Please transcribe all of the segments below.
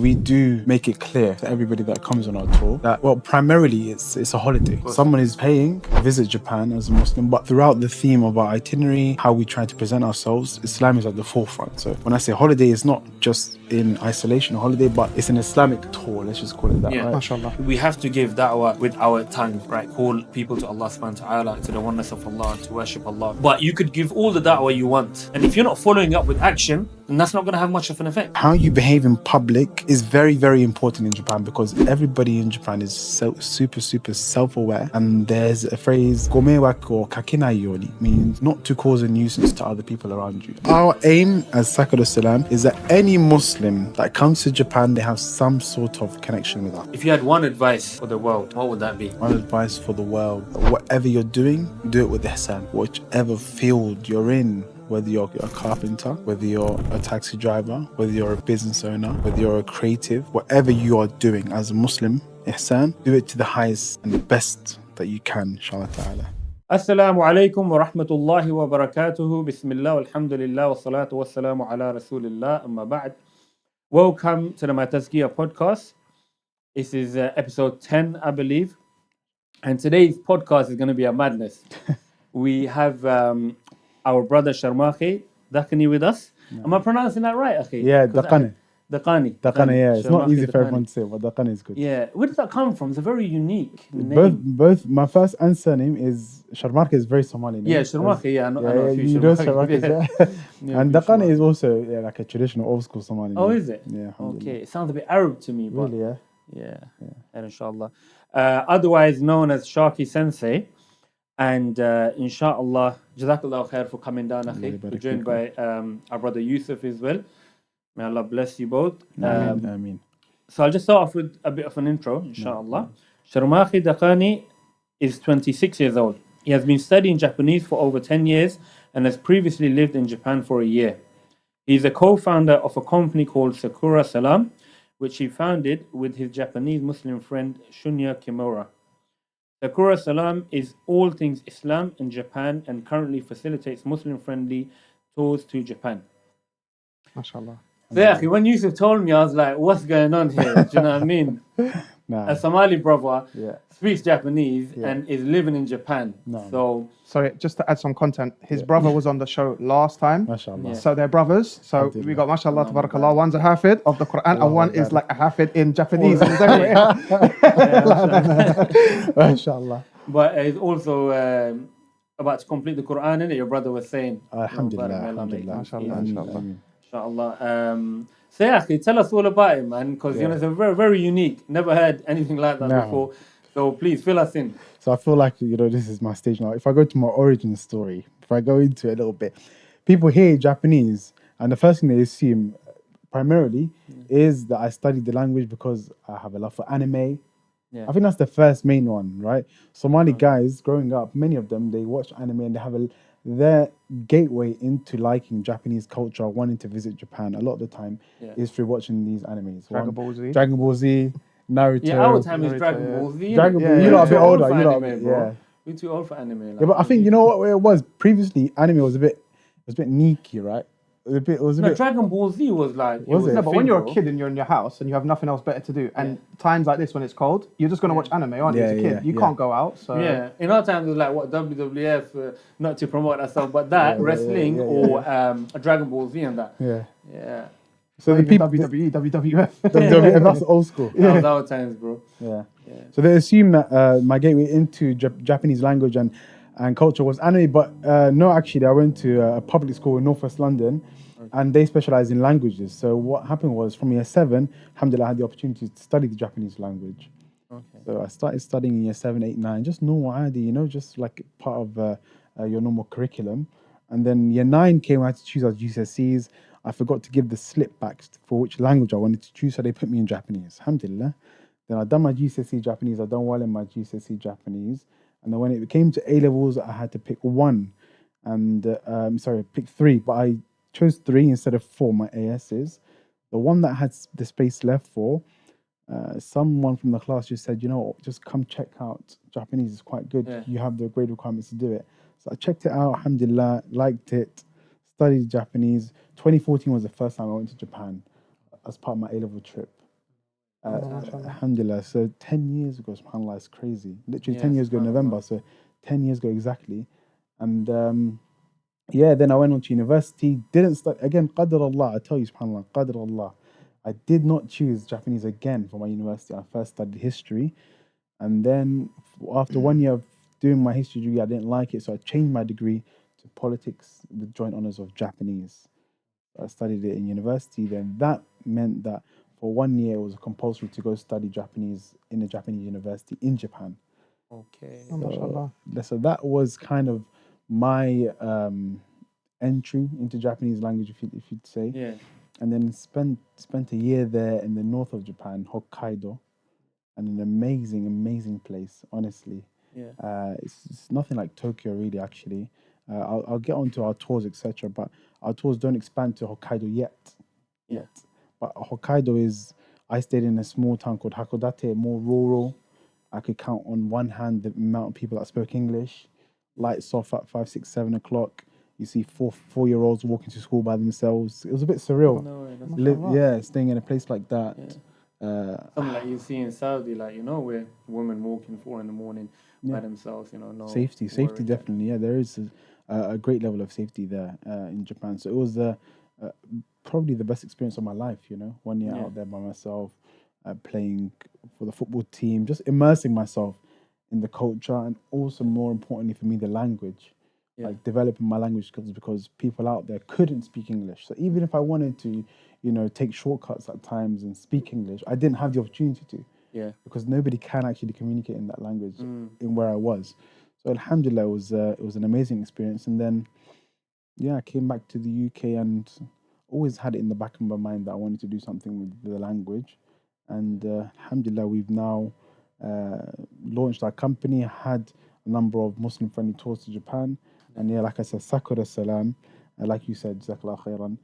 we do make it clear to everybody that comes on our tour that, well, primarily it's a holiday. Someone is paying to visit Japan as a Muslim, but throughout the theme of our itinerary, how we try to present ourselves, Islam is at the forefront. So when I say holiday, it's not just in isolation, a holiday, but it's an Islamic tour, let's just call it that, right? MashaAllah. We have to give da'wah with our tongue, right? Call people to Allah subhanahu wa ta'ala, to the oneness of Allah, to worship Allah. But you could give all the da'wah you want. And if you're not following up with action, then that's not going to have much of an effect. How you behave in public is very, very important in Japan because everybody in Japan is super self-aware. And there's a phrase, "Gomewaki or kakenai yoni," means not to cause a nuisance to other people around you. Our aim as Sakura Salam is that any Muslim that comes to Japan, they have some sort of connection with us. If you had one advice for the world, what would that be? One advice for the world: whatever you're doing, do it with ihsan. Whichever field you're in, whether you're a carpenter, whether you're a taxi driver, whether you're a business owner, whether you're a creative, whatever you are doing as a Muslim, ihsan, do it to the highest and the best that you can, inshallah ta'ala. Assalamu alaikum wa rahmatullahi wa barakatuhu. Bismillah, alhamdulillah, wa salatu wa salamu ala rasulillah, amma ba'd. Welcome to the Tazkiyah podcast. This is episode 10, I believe. And today's podcast is going to be a madness. We have our brother Sharmakhi Dakhani with us. Am I pronouncing that right, Akhi? Yeah, Dakhani. Dakhani, yeah. It's not easy for everyone to say, but Dakhani is good. Yeah. Where does that come from? It's a very unique name. Both my first and surname is Sharmakhi is very Somali name. Yeah, Sharmakhi, yeah. I know a few you know Sharmakhi, yeah. And Dakhani is also like a traditional old school Somali name. Oh, is it? Yeah. Okay. It sounds a bit Arab to me. But Really, yeah. And inshallah. Otherwise known as Sharky Sensei. And inshallah, Jazakallah khair for coming down, Akhi. We're joined by our brother Yusuf as well. May Allah bless you both. Ameen. So I'll just start off with a bit of an intro, inshallah. Sharmakhi Dakhani is 26 years old. He has been studying Japanese for over 10 years and has previously lived in Japan for a year. He is a co-founder of a company called Sakura Salam, which he founded with his Japanese Muslim friend Shunya Kimura. Sakura Salam is all things Islam in Japan and currently facilitates Muslim-friendly tours to Japan. MashaAllah. So yeah, when Yusuf told me, I was like, what's going on here? Do you know what I mean? A Somali brother speaks Japanese and is living in Japan. So sorry, just to add some content, his brother was on the show last time. MashaAllah. So they're brothers. So we got MashaAllah, tabarakallah. One's a hafid of the Quran and one is like a hafid in Japanese. MashaAllah. But he's also about to complete the Quran, innit? Your brother was saying. Alhamdulillah. MashaAllah. Inshallah. So yeah, tell us all about it, man, because you know it's a very, very unique. Never heard anything like that before. So please fill us in. So I feel like this is my stage now. If I go to my origin story, if I go into it a little bit, people hear Japanese, and the first thing they assume, primarily, is that I studied the language because I have a love for anime. I think that's the first main one, right? Somali guys growing up, many of them, they watch anime and they have their gateway into liking Japanese culture, wanting to visit Japan a lot of the time is through watching these animes. Dragon Ball Z, Naruto. Yeah, our time is Dragon Ball Z. Dragon Ball. You lot are a bit older. We're too old for anime. Like, but I think you know what it was previously. Anime was a bit neaky, right? Dragon Ball Z was like. Was it? No, but when you're a kid and you're in your house and you have nothing else better to do, and times like this when it's cold, you're just gonna watch anime, aren't you? As a kid, you can't go out. So in our time it was like what WWF, not to promote ourselves, but that wrestling or a Dragon Ball Z and that. Yeah. So the people WWE, WWF, that's old school. That was our times, bro. Yeah. So they assume that my gateway into Japanese language and culture was anime, but no, actually, I went to a public school in Northwest London, and they specialize in languages. So what happened was, from year 7, alhamdulillah, I had the opportunity to study the Japanese language. So I started studying in year 7, 8, 9, just normal ID, just like part of your normal curriculum. And then year 9 came, I had to choose our GCSEs. I forgot to give the slip back for which language I wanted to choose, so they put me in Japanese, alhamdulillah. Then I'd done my GCSE Japanese, I'd done well in my GCSE Japanese. And then when it came to A-levels, I had to pick one. And, pick 3. But I chose 3 instead of 4, my ASs. The one that had the space left for, someone from the class just said, just come check out. Japanese is quite good. Yeah. You have the grade requirements to do it. So I checked it out, alhamdulillah, liked it, studied Japanese. 2014 was the first time I went to Japan as part of my A-level trip. Alhamdulillah. So 10 years ago, subhanAllah, it's crazy. Literally Yeah, 10 years ago, subhanallah. November. So 10 years ago exactly. And yeah, then I went on to university. Didn't start again. Qadr Allah. I tell you, subhanAllah, Qadr Allah. I did not choose Japanese again for my university. I first studied history, and then after 1 year of doing my history degree, I didn't like it, so I changed my degree to politics with joint honors of Japanese. I studied it in university. Then that meant that for 1 year it was compulsory to go study Japanese in a Japanese university in Japan. Okay. Oh, mashallah. So that was kind of my entry into Japanese language, if you'd say. Yeah. And then spent a year there in the north of Japan, Hokkaido, and an amazing place. Honestly, Yeah. it's nothing like Tokyo, really. Actually, I'll get onto our tours, etc. But our tours don't expand to Hokkaido yet. Yeah. But Hokkaido is. I stayed in a small town called Hakodate, more rural. I could count on one hand the amount of people that spoke English. Lights off at 5, 6, 7 o'clock. You see four-year-olds walking to school by themselves. It was a bit surreal. No way. That's Mashallah. Staying in a place like that. something like you see in Saudi, like where women walking 4 in the morning by Yeah. themselves. No Safety worry. definitely. Yeah, there is a great level of safety there in Japan. So it was probably the best experience of my life. 1 year Yeah. out there by myself, playing for the football team, just immersing myself in the culture, and also more importantly for me, the language. Yeah. Like developing my language skills because people out there couldn't speak English. So even if I wanted to, take shortcuts at times and speak English, I didn't have the opportunity to Yeah. because nobody can actually communicate in that language Mm. in where I was. So alhamdulillah, it was an amazing experience. And then yeah, I came back to the UK and always had it in the back of my mind that I wanted to do something with the language. And alhamdulillah, we've now launched our company, had a number of Muslim friendly tours to Japan. And yeah, like I said, Sakura Salam, like you said, Jazakallah khairan.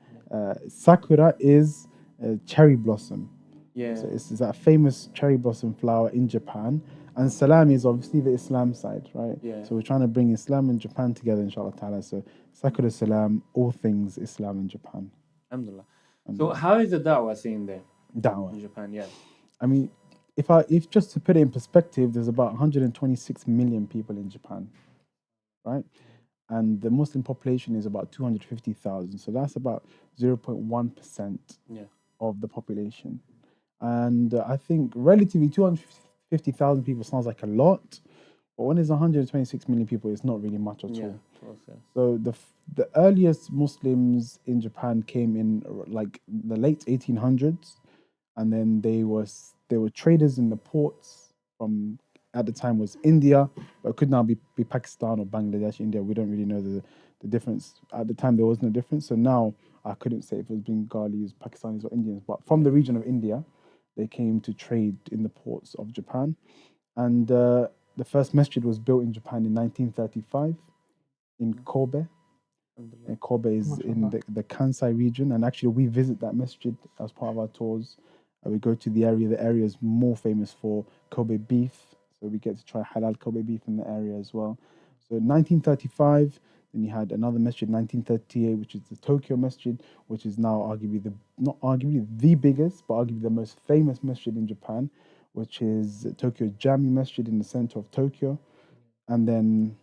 Sakura is a cherry blossom. Yeah. So it's that famous cherry blossom flower in Japan. And Salam is obviously the Islam side, right? Yeah. So we're trying to bring Islam and Japan together, inshallah ta'ala. So Sakura Salam, all things Islam in Japan. Alhamdulillah. So how is the da'wah scene there Da'wah. in Japan? Yeah. I mean, if just to put it in perspective, there's about 126 million people in Japan, right? And the Muslim population is about 250,000. So that's about 0.1% Yeah. of the population. And I think relatively 250,000 people sounds like a lot, but when there's 126 million people, it's not really much at Yeah. all. Of course, yeah. So the earliest Muslims in Japan came in like the late 1800s, and then they were traders in the ports from at the time was India, but it could now be Pakistan or Bangladesh, India. We don't really know the difference. At the time, there was no difference. So now I couldn't say if it was Bengalis, Pakistanis, or Indians, but from the region of India, they came to trade in the ports of Japan. And the first masjid was built in Japan in 1935 in Kobe. Alhamdulillah. And Kobe is in the Kansai region. And actually, we visit that masjid as part of our tours. We go to the area. The area is more famous for Kobe beef. So we get to try halal Kobe beef in the area as well. So 1935, then you had another masjid, 1938, which is the Tokyo Masjid, which is now arguably not arguably the biggest, but arguably the most famous masjid in Japan, which is Tokyo Jami Masjid in the center of Tokyo. And then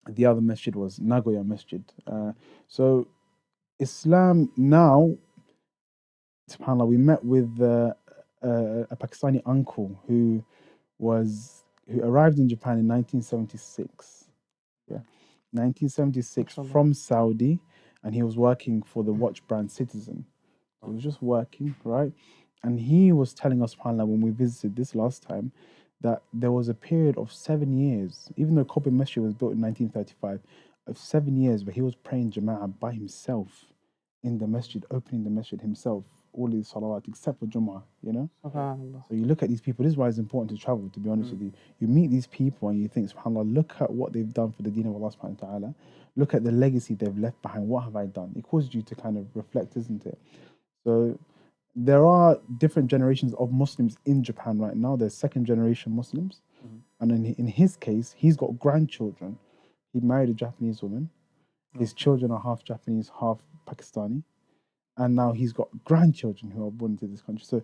the other masjid was Nagoya Masjid. So Islam now, subhanAllah, we met with a Pakistani uncle who arrived in Japan in 1976. Yeah, 1976 from Saudi, and he was working for the watch brand Citizen. So he was just working, right? And he was telling us, subhanAllah, when we visited this last time, that there was a period of 7 years, even though Kobe Masjid was built in 1935, of 7 years where he was praying Jama'ah by himself in the masjid, opening the masjid himself, all his salawat except for Jum'ah. SubhanAllah. So you look at these people, this is why it's important to travel, to be honest with you. You meet these people and you think, subhanAllah, look at what they've done for the deen of Allah subhanahu wa ta'ala. Look at the legacy they've left behind. What have I done? It causes you to kind of reflect, isn't it? So there are different generations of Muslims in Japan right now. There's second generation Muslims. And in his case, he's got grandchildren. He married a Japanese woman. His children are half Japanese, half Pakistani. and now he's got grandchildren who are born into this country. So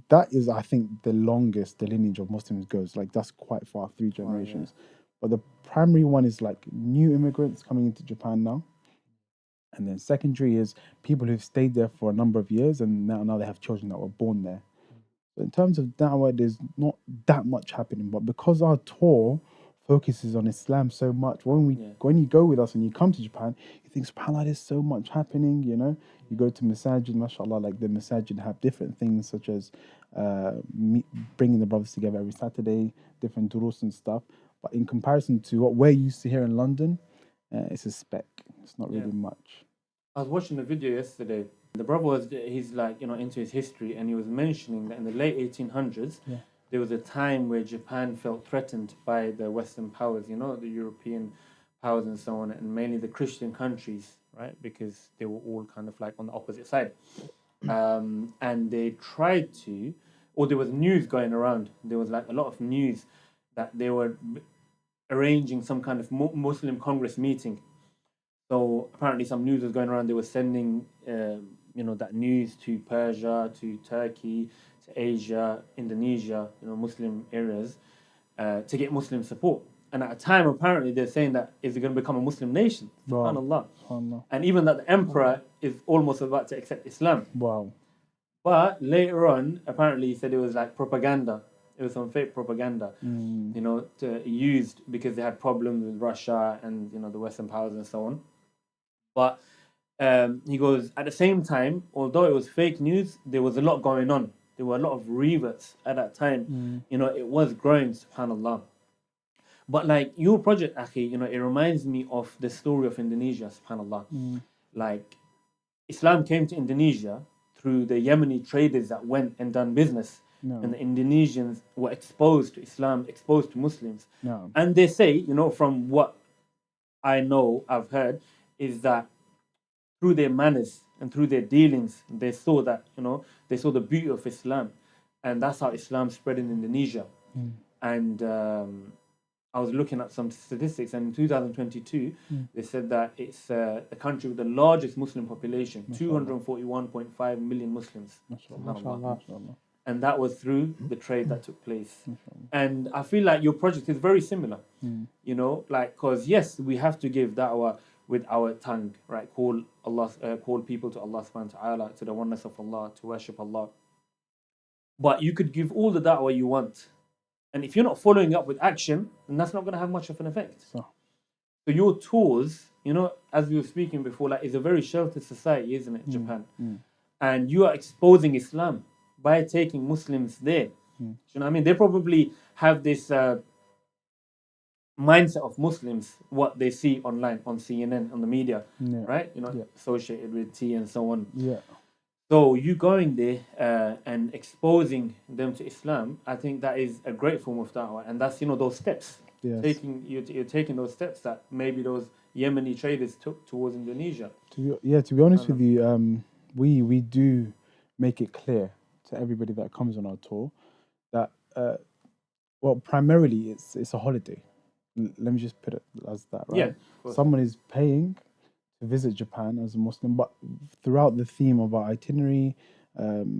that is, I think, the longest the lineage of Muslims goes. Like that's quite far, 3 generations. But the primary one is like new immigrants coming into Japan now. And then secondary is people who've stayed there for a number of years and now they have children that were born there. So in terms of da'wah, there's not that much happening. But because our tour focuses on Islam so much, when you go with us and you come to Japan, you think, subhanAllah, there's so much happening, you know. You go to masajid, mashallah, like the masajid have different things such as bringing the brothers together every Saturday, different durus and stuff. But in comparison to what we're used to here in London, it's a speck. It's not really much. I was watching a video yesterday. The brother he's like, into his history, and he was mentioning that in the late 1800s, there was a time where Japan felt threatened by the Western powers, the European powers and so on, and mainly the Christian countries, right? Because they were all kind of like on the opposite side. And they tried to, or there was news going around. There was like a lot of news that they were arranging some kind of Muslim Congress meeting. So apparently some news was going around. They were sending, that news to Persia, to Turkey, to Asia, Indonesia, Muslim areas, to get Muslim support. And at a time, apparently, they're saying that is it going to become a Muslim nation? Wow. SubhanAllah. And even that the emperor is almost about to accept Islam. Wow. But later on, apparently, he said it was like propaganda. It was some fake propaganda, used because they had problems with Russia and, the Western powers and so on. But he goes, at the same time, although it was fake news, there was a lot going on. There were a lot of reverts at that time. It was growing, subhanAllah. But like your project, Akhi, it reminds me of the story of Indonesia, subhanAllah. Like Islam came to Indonesia through the Yemeni traders that went and done business. No. And the Indonesians were exposed to Islam, exposed to Muslims. No. And they say, from what I know, I've heard, is that through their manners and through their dealings, they saw that, they saw the beauty of Islam. And that's how Islam spread in Indonesia. And I was looking at some statistics, and in 2022, they said that it's the country with the largest Muslim population, 241.5 million Muslims. MashaAllah. And that was through the trade that took place. And I feel like your project is very similar, because yes, we have to give da'wah with our tongue, right? Call people to Allah subhanahu wa ta'ala, to the oneness of Allah, to worship Allah. But you could give all the da'wah you want. And if you're not following up with action, then that's not going to have much of an effect. So your tours, as we were speaking before, like, it's a very sheltered society, isn't it, Japan? And you are exposing Islam by taking Muslims there. Do you know what I mean? They probably have this mindset of Muslims, what they see online, on CNN, on the media, right? Associated with tea and so on. Yeah. So you going there and exposing them to Islam, I think that is a great form of da'wah. And that's, those steps. Yes. You're taking those steps that maybe those Yemeni traders took towards Indonesia. To be honest with you, we do make it clear to everybody that comes on our tour that, primarily it's a holiday. Let me just put it as that, right? Yeah, someone is paying to visit Japan as a Muslim, but throughout the theme of our itinerary,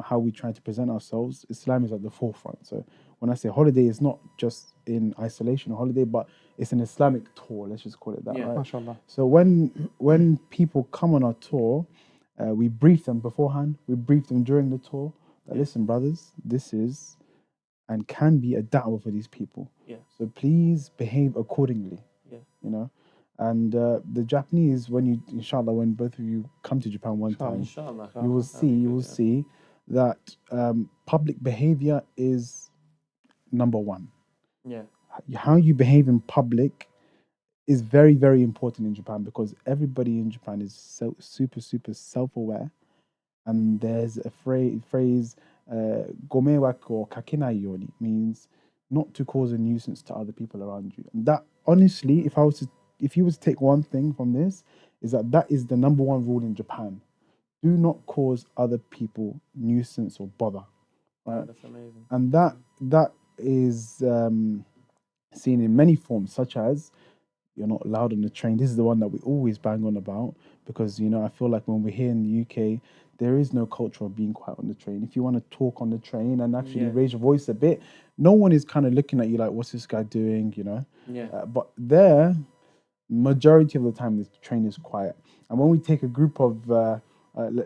how we try to present ourselves, Islam is at the forefront. So when I say holiday, it's not just in isolation, a holiday, but it's an Islamic tour. Let's just call it that, right? MashaAllah. So when people come on our tour, we brief them beforehand. We brief them during the tour. Listen, brothers, this is and can be a da'wah for these people. Yeah. So please behave accordingly. Yeah. And the Japanese, inshallah, when both of you come to Japan one time, you will see that public behavior is number one. Yeah. How you behave in public is very, very important in Japan, because everybody in Japan is so super, super self-aware. And there's a phrase, gomewaki or kakenai yoni, means not to cause a nuisance to other people around you. And that, honestly, if you was to take one thing from this, is that is the number one rule in Japan. Do not cause other people nuisance or bother. Right? That's amazing. And that is seen in many forms, such as you're not allowed on the train. This is the one that we always bang on about. because I feel like when we're here in the UK, there is no culture of being quiet on the train. If you want to talk on the train and actually Yeah. raise your voice a bit, no one is kind of looking at you like, "What's this guy doing?" Yeah. But there, majority of the time, the train is quiet. And when we take a group of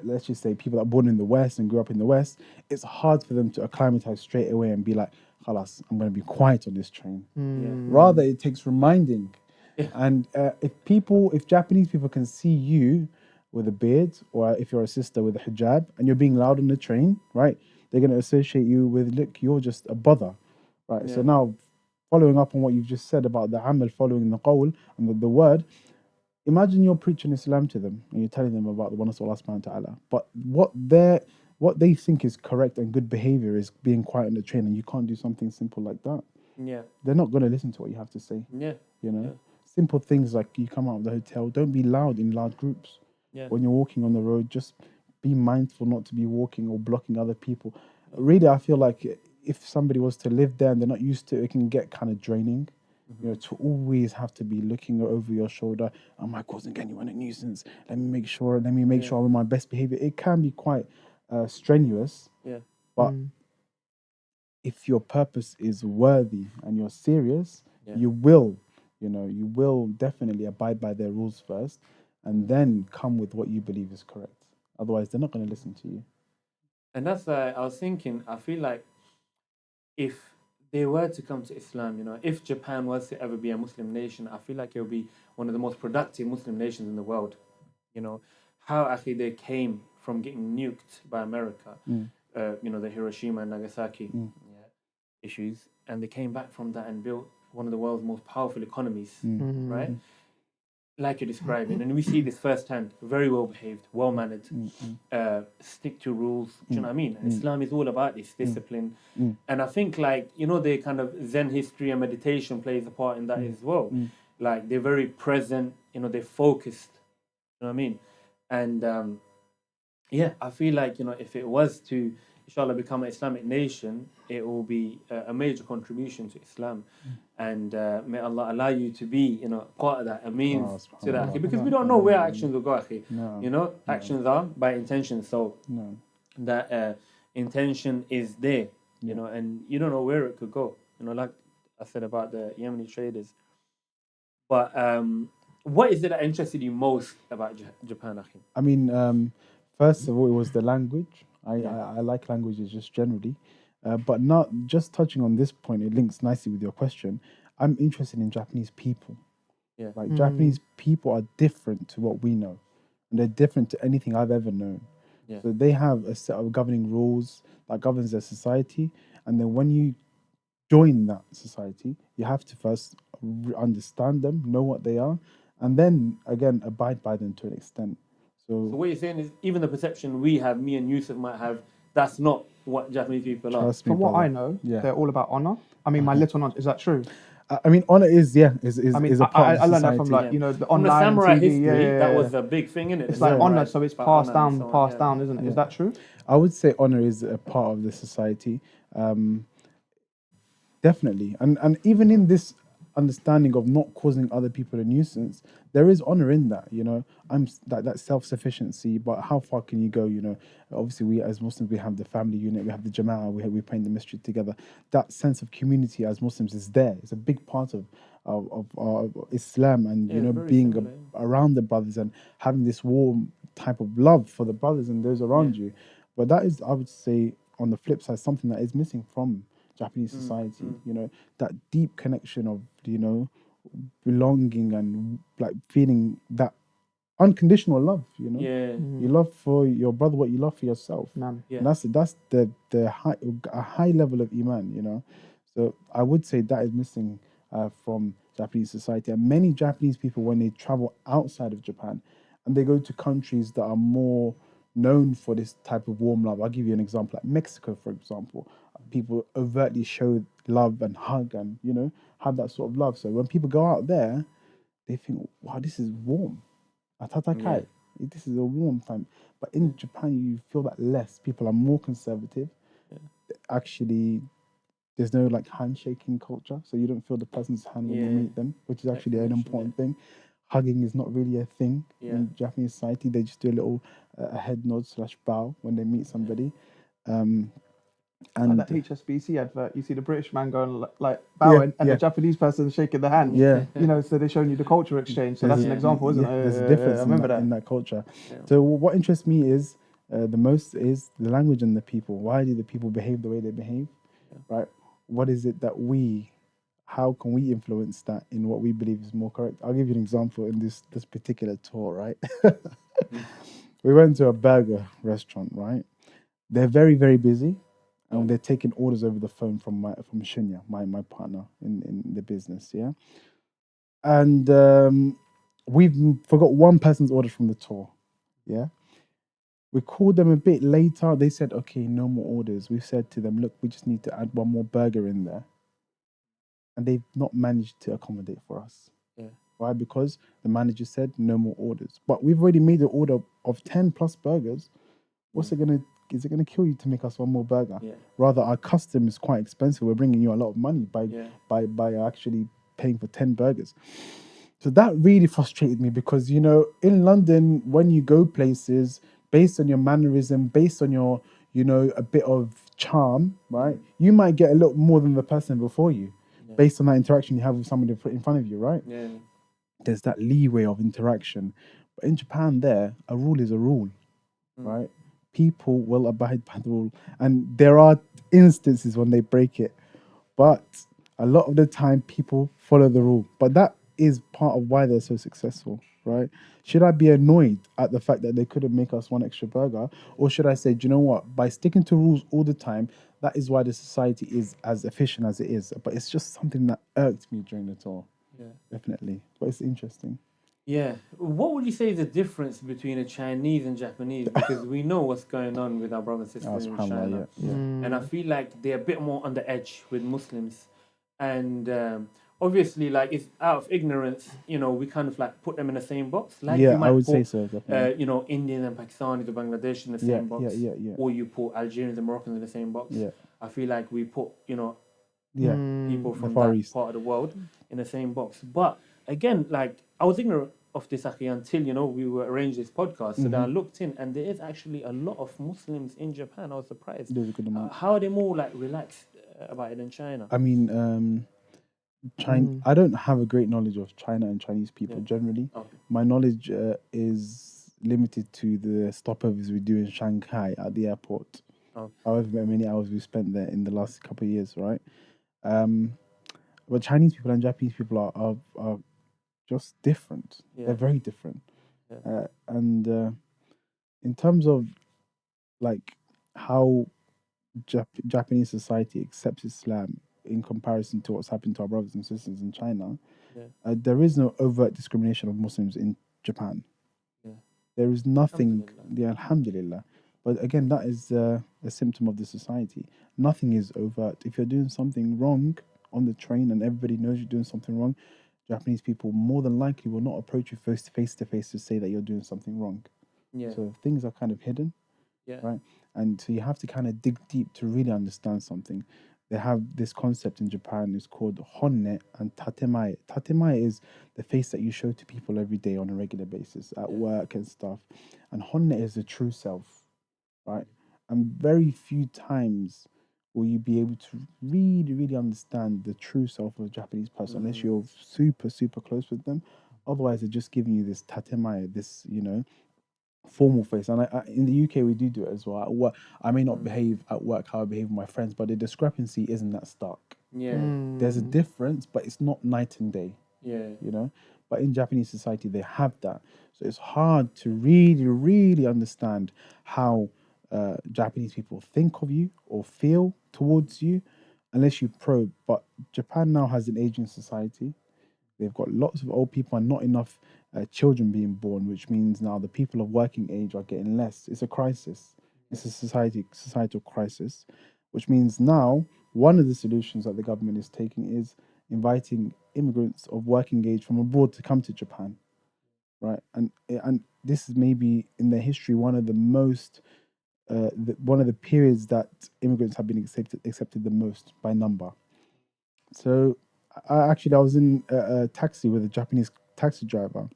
let's just say people that are born in the West and grew up in the West, it's hard for them to acclimatize straight away and be like, "Khalas, I'm going to be quiet on this train." Yeah. Rather, it takes reminding. Yeah. And if Japanese people can see you with a beard, or if you're a sister with a hijab and you're being loud on the train, right, they're going to associate you with, look, you're just a bother, right? So Yeah. now, following up on what you've just said about the amal following the qawl and the word, imagine you're preaching Islam to them and you're telling them about the oneness of Allah subhanahu wa ta'ala. But what they think is correct and good behavior is being quiet on the train, and you can't do something simple like that. Yeah. They're not going to listen to what you have to say. Yeah. Yeah. Simple things like you come out of the hotel, don't be loud in loud groups. Yeah. When you're walking on the road, just be mindful not to be walking or blocking other people. Really, I feel like if somebody was to live there and they're not used to it, it can get kind of draining. To always have to be looking over your shoulder. Am I causing anyone a nuisance? Let me make sure I'm in my best behavior. It can be quite strenuous. Yeah. But if your purpose is worthy and you're serious, you will definitely abide by their rules first and then come with what you believe is correct. Otherwise, they're not going to listen to you. And that's why I was thinking, I feel like if they were to come to Islam, if Japan was to ever be a Muslim nation, I feel like it would be one of the most productive Muslim nations in the world. How actually they came from getting nuked by America, the Hiroshima and Nagasaki issues, and they came back from that and built one of the world's most powerful economies, right? Like you're describing, and we see this firsthand. Very well behaved, well mannered, stick to rules. Do you know what I mean? And Islam is all about this discipline, and I think the kind of Zen history and meditation plays a part in that as well. Like they're very present. They're focused. You know what I mean? And I feel like if it was to inshallah become an Islamic nation, it will be a major contribution to Islam. And may Allah allow you to be, part of that, a means to that. Because we don't know where actions will go, akhi. Actions are by intention. So that intention is there, and you don't know where it could go. Like I said about the Yemeni traders. But what is it that interested you most about Japan, akhi? I mean, first of all, it was the language. I like languages just generally. But not just touching on this point, it links nicely with your question. I'm interested in Japanese people. Yeah. Like Japanese people are different to what we know, and they're different to anything I've ever known. Yeah. So they have a set of governing rules that governs their society, and then when you join that society, you have to first understand them, know what they are, and then again abide by them to an extent. So what you're saying is even the perception we have, me and Yusuf might have, that's not what Japanese people are. Trust me, From what brother. I know, they're all about honor. I mean, my little knowledge, is that true? I mean, honor is a part of I learned that society. from the From online the samurai TV, history, that was a big thing, innit? It's like honor, so it's passed down, so isn't it? Is that true? I would say honor is a part of the society. Definitely. And even in this understanding of not causing other people a nuisance, there is honor in that, I'm that self-sufficiency, but how far can you go, obviously we as Muslims, we have the family unit, we have the Jama'ah, we pray in the masjid together. That sense of community as Muslims is there. It's a big part of Islam, and being around the brothers and having this warm type of love for the brothers and those around you. But that is, I would say, on the flip side, something that is missing from Japanese society, that deep connection of, belonging and like feeling that unconditional love, you love for your brother what you love for yourself. Man. And that's the high level of iman, So I would say that is missing from Japanese society. And many Japanese people, when they travel outside of Japan and they go to countries that are more known for this type of warm love. I'll give you an example, like Mexico, for example. People overtly show love and hug and, have that sort of love. So when people go out there, they think, wow, this is warm. Atatakai. This is a warm time. But in Japan, you feel that less. People are more conservative. Actually, there's no handshaking culture. So you don't feel the person's hand when you meet them, which is actually an important thing. hugging is not really a thing Yeah. in Japanese society. They just do a little a head nod / bow when they meet somebody. And Like that HSBC advert, you see the British man going like yeah, bowing, and yeah, the Japanese person shaking the hand. yeah. You know, so they're showing you the culture exchange. So that's an example, isn't it? There's a difference I remember in that. that culture. Yeah. So what interests me is the most is the language and the people. Why do the people behave the way they behave? Right? What is it that how can we influence that in what we believe is more correct? I'll give you an example in this particular tour, right? We went to a burger restaurant, right? They're very, very busy and they're taking orders over the phone from Shinya, my partner in the business, yeah? And we've forgot one person's order from the tour, yeah? We called them a bit later. They said, okay, no more orders. We said to them, look, we just need to add one more burger in there. And they've not managed to accommodate for us. Yeah. Why? Because the manager said no more orders. But we've already made an order of 10 plus burgers. Is it gonna kill you to make us one more burger? Yeah. Rather, our custom is quite expensive. We're bringing you a lot of money Yeah. by actually paying for 10 burgers. So that really frustrated me because, you know, in London, when you go places, based on your mannerism, based on your, you know, a bit of charm, right? You might get a little more than the person before you, based on that interaction you have with somebody in front of you, right? Yeah. There's that leeway of interaction. But in Japan, a rule is a rule, right? People will abide by the rule. And there are instances when they break it. But a lot of the time, people follow the rule. But that is part of why they're so successful, right? Should I be annoyed at the fact that they couldn't make us one extra burger? Or should I say, do you know what? By sticking to rules all the time, that is why the society is as efficient as it is. But it's just something that irked me during the tour. Yeah. Definitely. But it's interesting. Yeah. What would you say is the difference between a Chinese and Japanese? Because we know what's going on with our brothers and sisters in China. And I feel like they're a bit more on the edge with Muslims. And obviously, like, it's out of ignorance, you know, we kind of like put them in the same box. Like, Yeah, you might I would put, say so, definitely. you know, Indians and Pakistanis or Bangladesh in the same box. Yeah. Or you put Algerians and Moroccans in the same box. Yeah. I feel like we put, you know, Yeah. people from Far that East. part of the world in the same box. But again, like, I was ignorant of this actually until, you know, we were arranged this podcast. So then I looked in and there is actually a lot of Muslims in Japan. I was surprised. There's a good amount. How are they more like relaxed about it in China? I mean, I don't have a great knowledge of China and Chinese people generally. Okay. My knowledge is limited to the stopovers we do in Shanghai at the airport. Okay. However many hours we spent there in the last couple of years, right? But Chinese people and Japanese people are just different. Yeah. They're very different. Yeah. And in terms of like how Japanese society accepts Islam in comparison to what's happened to our brothers and sisters in China, there is no overt discrimination of Muslims in Japan. Yeah. There is nothing. Alhamdulillah. Yeah, alhamdulillah. But again, that is a symptom of the society. Nothing is overt. If you're doing something wrong on the train and everybody knows you're doing something wrong, Japanese people more than likely will not approach you face to face to say that you're doing something wrong. Yeah. So things are kind of hidden. Yeah. Right. And so you have to kind of dig deep to really understand something. They have this concept in Japan, it's called honne and tatemae. Tatemae is the face that you show to people every day on a regular basis at work and stuff. And honne is the true self, right? And very few times will you be able to really, really understand the true self of a Japanese person unless you're super, super close with them. Otherwise, they're just giving you this tatemae, this, you know, formal face. And in the UK, we do it as well. At work, I may not behave at work how I behave with my friends, but the discrepancy isn't that stark. Yeah. There's a difference, but it's not night and day, Yeah. you know? But in Japanese society, they have that. So it's hard to really, really understand how Japanese people think of you or feel towards you unless you probe. But Japan now has an aging society. They've got lots of old people and not enough children being born, which means now the people of working age are getting less. It's a crisis. It's a societal crisis, which means now one of the solutions that the government is taking is inviting immigrants of working age from abroad to come to Japan, right? And this is maybe in their history one of the most one of the periods that immigrants have been accepted the most by number. So I was in a taxi with a Japanese taxi driver,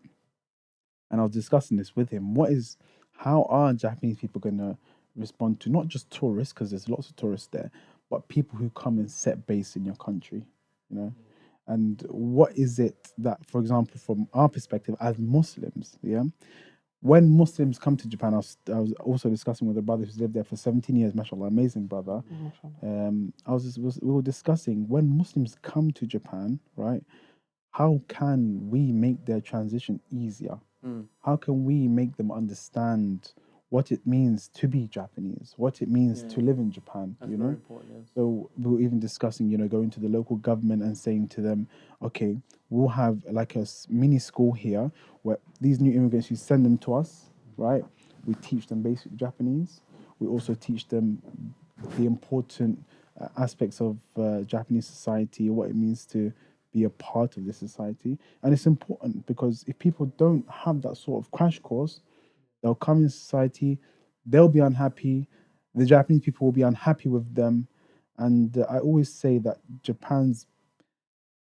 And I was discussing this with him. How are Japanese people going to respond to not just tourists, because there's lots of tourists there, but people who come and set base in your country, you know? And what is it that, for example, from our perspective as Muslims, yeah, when Muslims come to Japan, I was also discussing with a brother who's lived there for 17 years, mashallah, amazing brother. We were discussing when Muslims come to Japan, right? How can we make their transition easier? How can we make them understand what it means to be Japanese, what it means to live in Japan, That's you very know? important. Yeah. So we were even discussing, going to the local government and saying to them, okay, we'll have like a mini school here where these new immigrants, you send them to us, right? We teach them basic Japanese. We also teach them the important aspects of Japanese society, what it means to be a part of this society. And it's important because if people don't have that sort of crash course, they'll come in society, they'll be unhappy, the Japanese people will be unhappy with them. And I always say that Japan's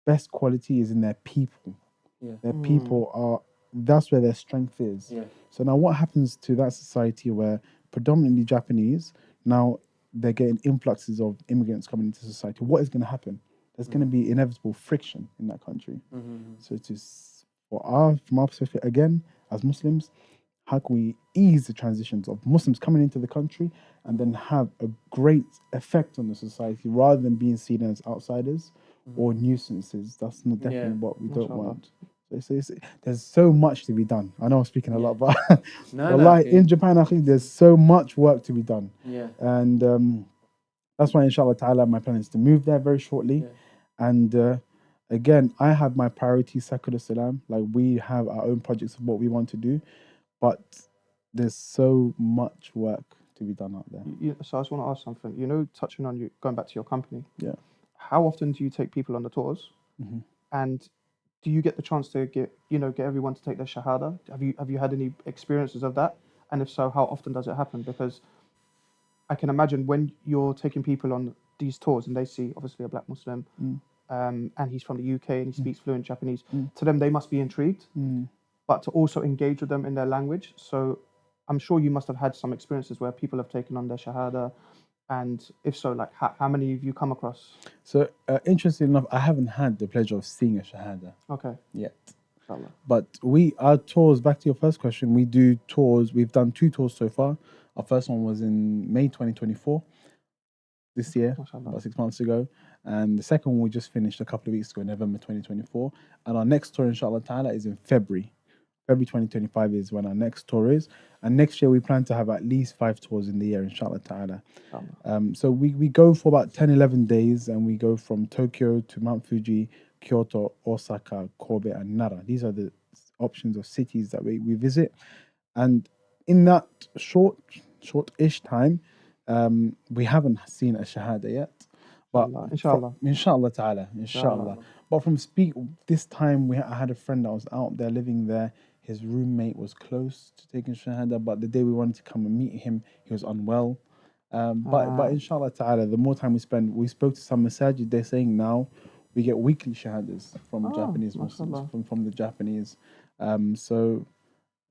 best quality is in their people. Yeah. Their people that's where their strength is. Yeah. So now what happens to that society where predominantly Japanese, now they're getting influxes of immigrants coming into society? What is going to happen? There's going to be inevitable friction in that country. So from our perspective, again, as Muslims, how can we ease the transitions of Muslims coming into the country and then have a great effect on the society rather than being seen as outsiders or nuisances? That's not definitely what we don't want. So there's so much to be done. I know I'm speaking a lot, but wallahi, in Japan, I think there's so much work to be done. Yeah. And that's why, inshallah ta'ala, my plan is to move there very shortly. Yeah. And again, I have my priority, Sakura Salam. Like, we have our own projects of what we want to do, but there's so much work to be done out there. So I just want to ask something. Touching on you going back to your company. Yeah. How often do you take people on the tours? Mhm. And do you get the chance to get everyone to take their shahada? Have you had any experiences of that? And if so, how often does it happen? Because I can imagine when you're taking people on these tours and they see obviously a black Muslim, and he's from the UK and he speaks fluent Japanese, to them they must be intrigued, but to also engage with them in their language. So I'm sure you must have had some experiences where people have taken on their shahada, and if so, like how many have you come across? So, interesting enough, I haven't had the pleasure of seeing a shahada Okay, yet. inshallah. But our tours, back to your first question, we do tours. We've done 2 tours so far. Our first one was in May 2024, this year, Mashallah. about 6 months ago. And the second one we just finished a couple of weeks ago, November 2024. And our next tour, inshallah ta'ala, is in February. February 2025 is when our next tour is. And next year we plan to have at least 5 tours in the year, inshallah ta'ala. So we go for about 10, 11 days, and we go from Tokyo to Mount Fuji, Kyoto, Osaka, Kobe, and Nara. These are the options of cities that we visit. And in that short-ish time, we haven't seen a shahada yet. But inshallah ta'ala, inshallah. But this time, I had a friend that was out there living there. His roommate was close to taking shahada, but the day we wanted to come and meet him, he was unwell. But inshallah ta'ala, the more time we spoke to some masajid, they're saying now we get weekly shahadas from Japanese Muslims, from the Japanese. So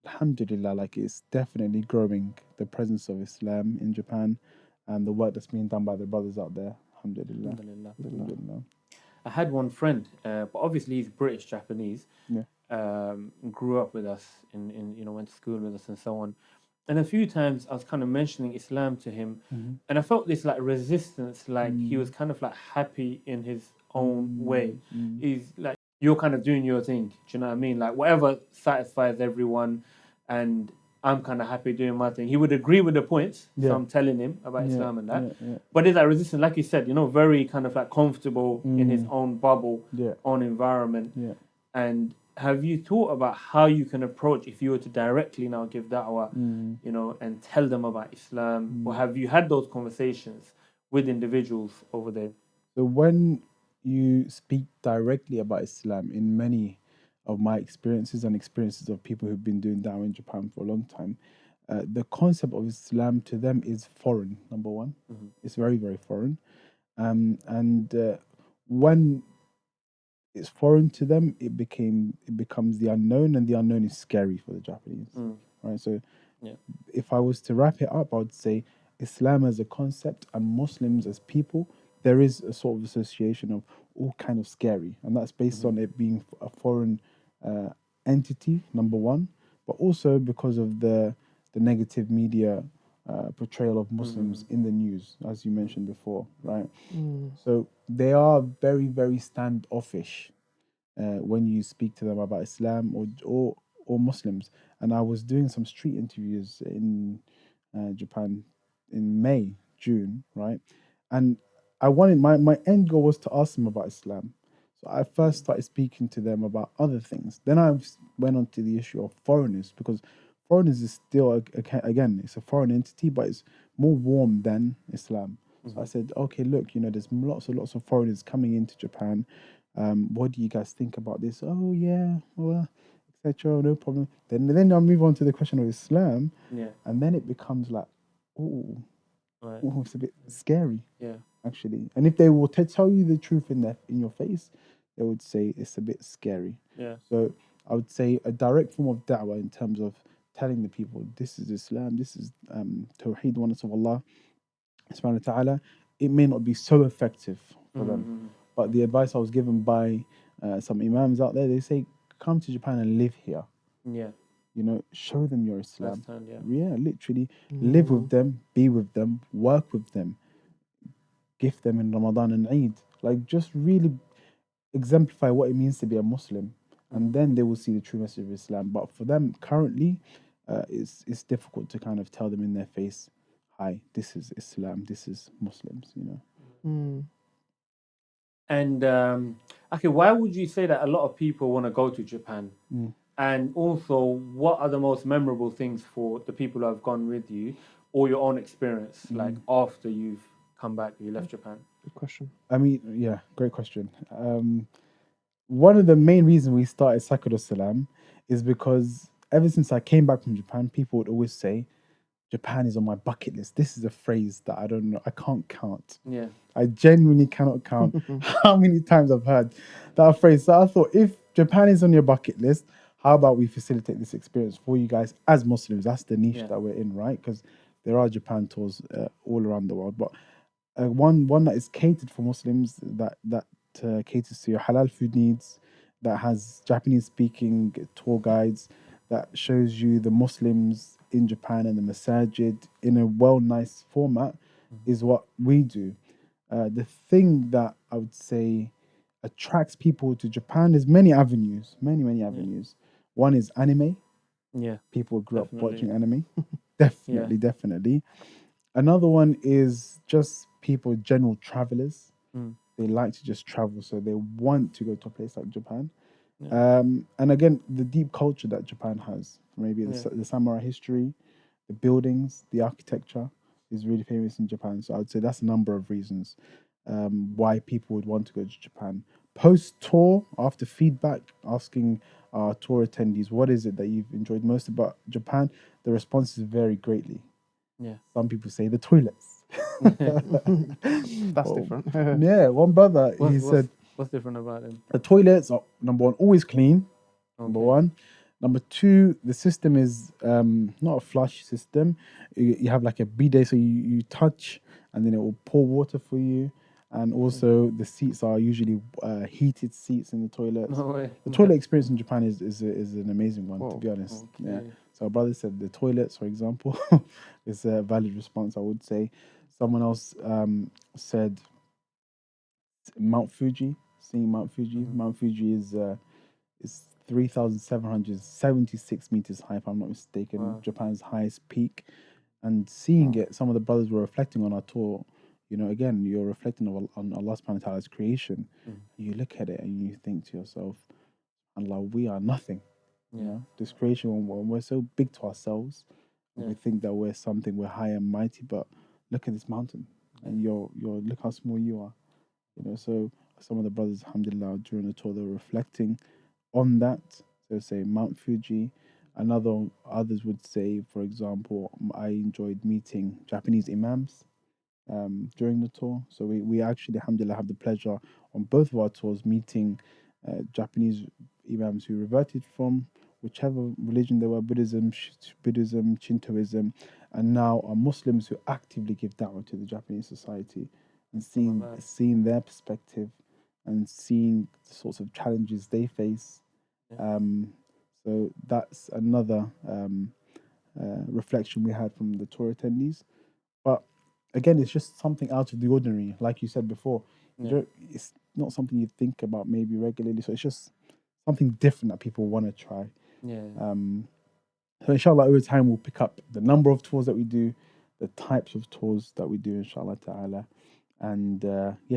alhamdulillah, like, it's definitely growing, the presence of Islam in Japan and the work that's being done by the brothers out there. Alhamdulillah. Alhamdulillah. I had one friend, but obviously he's British Japanese. Yeah. Grew up with us in went to school with us and so on. And a few times I was kind of mentioning Islam to him, and I felt this like resistance, like he was kind of like happy in his own way. He's like, you're kind of doing your thing. Do you know what I mean? Like, whatever satisfies everyone, and I'm kind of happy doing my thing. He would agree with the points, so I'm telling him about Islam and that. But there's that resistance, like you said, very kind of like comfortable in his own bubble, own environment. And have you thought about how you can approach if you were to directly now give da'wah, and tell them about Islam? Or have you had those conversations with individuals over there? So when you speak directly about Islam, in many of my experiences and experiences of people who've been doing da'wah in Japan for a long time, the concept of Islam to them is foreign, number one. It's very, very foreign. And when it's foreign to them, it becomes the unknown, and the unknown is scary for the Japanese, right? So Yeah. if I was to wrap it up, I would say Islam as a concept and Muslims as people, there is a sort of association of all kind of scary, and that's based on it being a foreign uh, entity, number one, but also because of the negative media portrayal of Muslims in the news, as you mentioned before, right? So they are very, very standoffish when you speak to them about Islam or Muslims. And I was doing some street interviews in Japan in May, June, right? And I wanted my end goal was to ask them about Islam. So I first started speaking to them about other things. Then went on to the issue of foreigners because foreigners is still again it's a foreign entity, but it's more warm than Islam. So I said, okay, look, there's lots of foreigners coming into Japan. What do you guys think about this? Oh yeah, well, etc. No problem. Then I'll move on to the question of Islam, Yeah. and then it becomes like, oh, Right. it's a bit scary Yeah. actually. And if they will tell you the truth in your face, they would say it's a bit scary. Yeah. So I would say a direct form of da'wah in terms of telling the people this is Islam, this is Tawheed, oneness of Allah subhanahu wa ta'ala, it may not be so effective for them. But the advice I was given by some imams out there, they say, come to Japan and live here. Yeah. Show them your Islam. Firsthand, yeah. Yeah, literally live with them, be with them, work with them, gift them in Ramadan and Eid. Like, just really exemplify what it means to be a Muslim. And then they will see the true message of Islam. But for them currently, it's difficult to kind of tell them in their face, hi, this is Islam, this is Muslims. And okay, why would you say that a lot of people want to go to Japan? And also, what are the most memorable things for the people who have gone with you, or your own experience, like after you've come back, you left Japan? Good question. I mean, yeah, great question. One of the main reasons we started Sakura Salam is because ever since I came back from Japan, people would always say, Japan is on my bucket list. This is a phrase that I don't know, I can't count. Yeah. I genuinely cannot count how many times I've heard that phrase. So I thought, if Japan is on your bucket list, how about we facilitate this experience for you guys as Muslims? That's the niche Yeah. that we're in, right? Because there are Japan tours all around the world, but one that is catered for Muslims, that caters to your halal food needs, that has Japanese speaking tour guides, that shows you the Muslims in Japan and the masajid in a nice format, is what we do. The thing that I would say attracts people to Japan is many avenues, many avenues. One is anime. Yeah. People grew up Definitely. watching anime. Definitely. Another one is just people, general travelers. They like to just travel, so they want to go to a place like Japan. And again, the deep culture that Japan has, maybe the samurai history, the buildings, the architecture is really famous in Japan. So I'd say that's a number of reasons why people would want to go to Japan. Post tour, after feedback, asking our tour attendees, what is it that you've enjoyed most about Japan? The responses vary greatly. Yeah. Some people say the toilets. That's different. Yeah, one brother, he said What's different about them? the toilets are, number one, always clean. Number Okay. one. Number two, the system is not a flush system. You have like a bidet, so you touch and then it will pour water for you. And also, the seats are usually heated seats in the toilets. No way. The toilet experience in Japan is an amazing one, to Whoa. be honest. Yeah. Okay. So our brother said the toilets, for example, is a valid response, I would say. Someone else said Mount Fuji, seeing Mount Fuji. Mount Fuji is 3,776 meters high, if I'm not mistaken. Wow. Japan's highest peak. And seeing it, some of the brothers were reflecting on our tour. Again, you're reflecting on Allah subhanahu wa ta'ala's creation. You look at it and you think to yourself, Allah, we are nothing. This creation, when we're so big to ourselves, and we think that we're high and mighty, but look at this mountain, and look how small you are. So some of the brothers, alhamdulillah, during the tour, they were reflecting on that. So say Mount Fuji. Others would say, for example, I enjoyed meeting Japanese imams during the tour. So we actually, alhamdulillah, have the pleasure on both of our tours meeting Japanese imams who reverted from whichever religion they were, Buddhism, Shintoism, and now are Muslims who actively give da'wah to the Japanese society and seeing their perspective and seeing the sorts of challenges they face. So that's another reflection we had from the tour attendees. But again, it's just something out of the ordinary, like you said before. It's not something you think about maybe regularly. So it's just something different that people want to try. So inshallah, over time we'll pick up the number of tours that we do, the types of tours that we do, inshallah ta'ala. And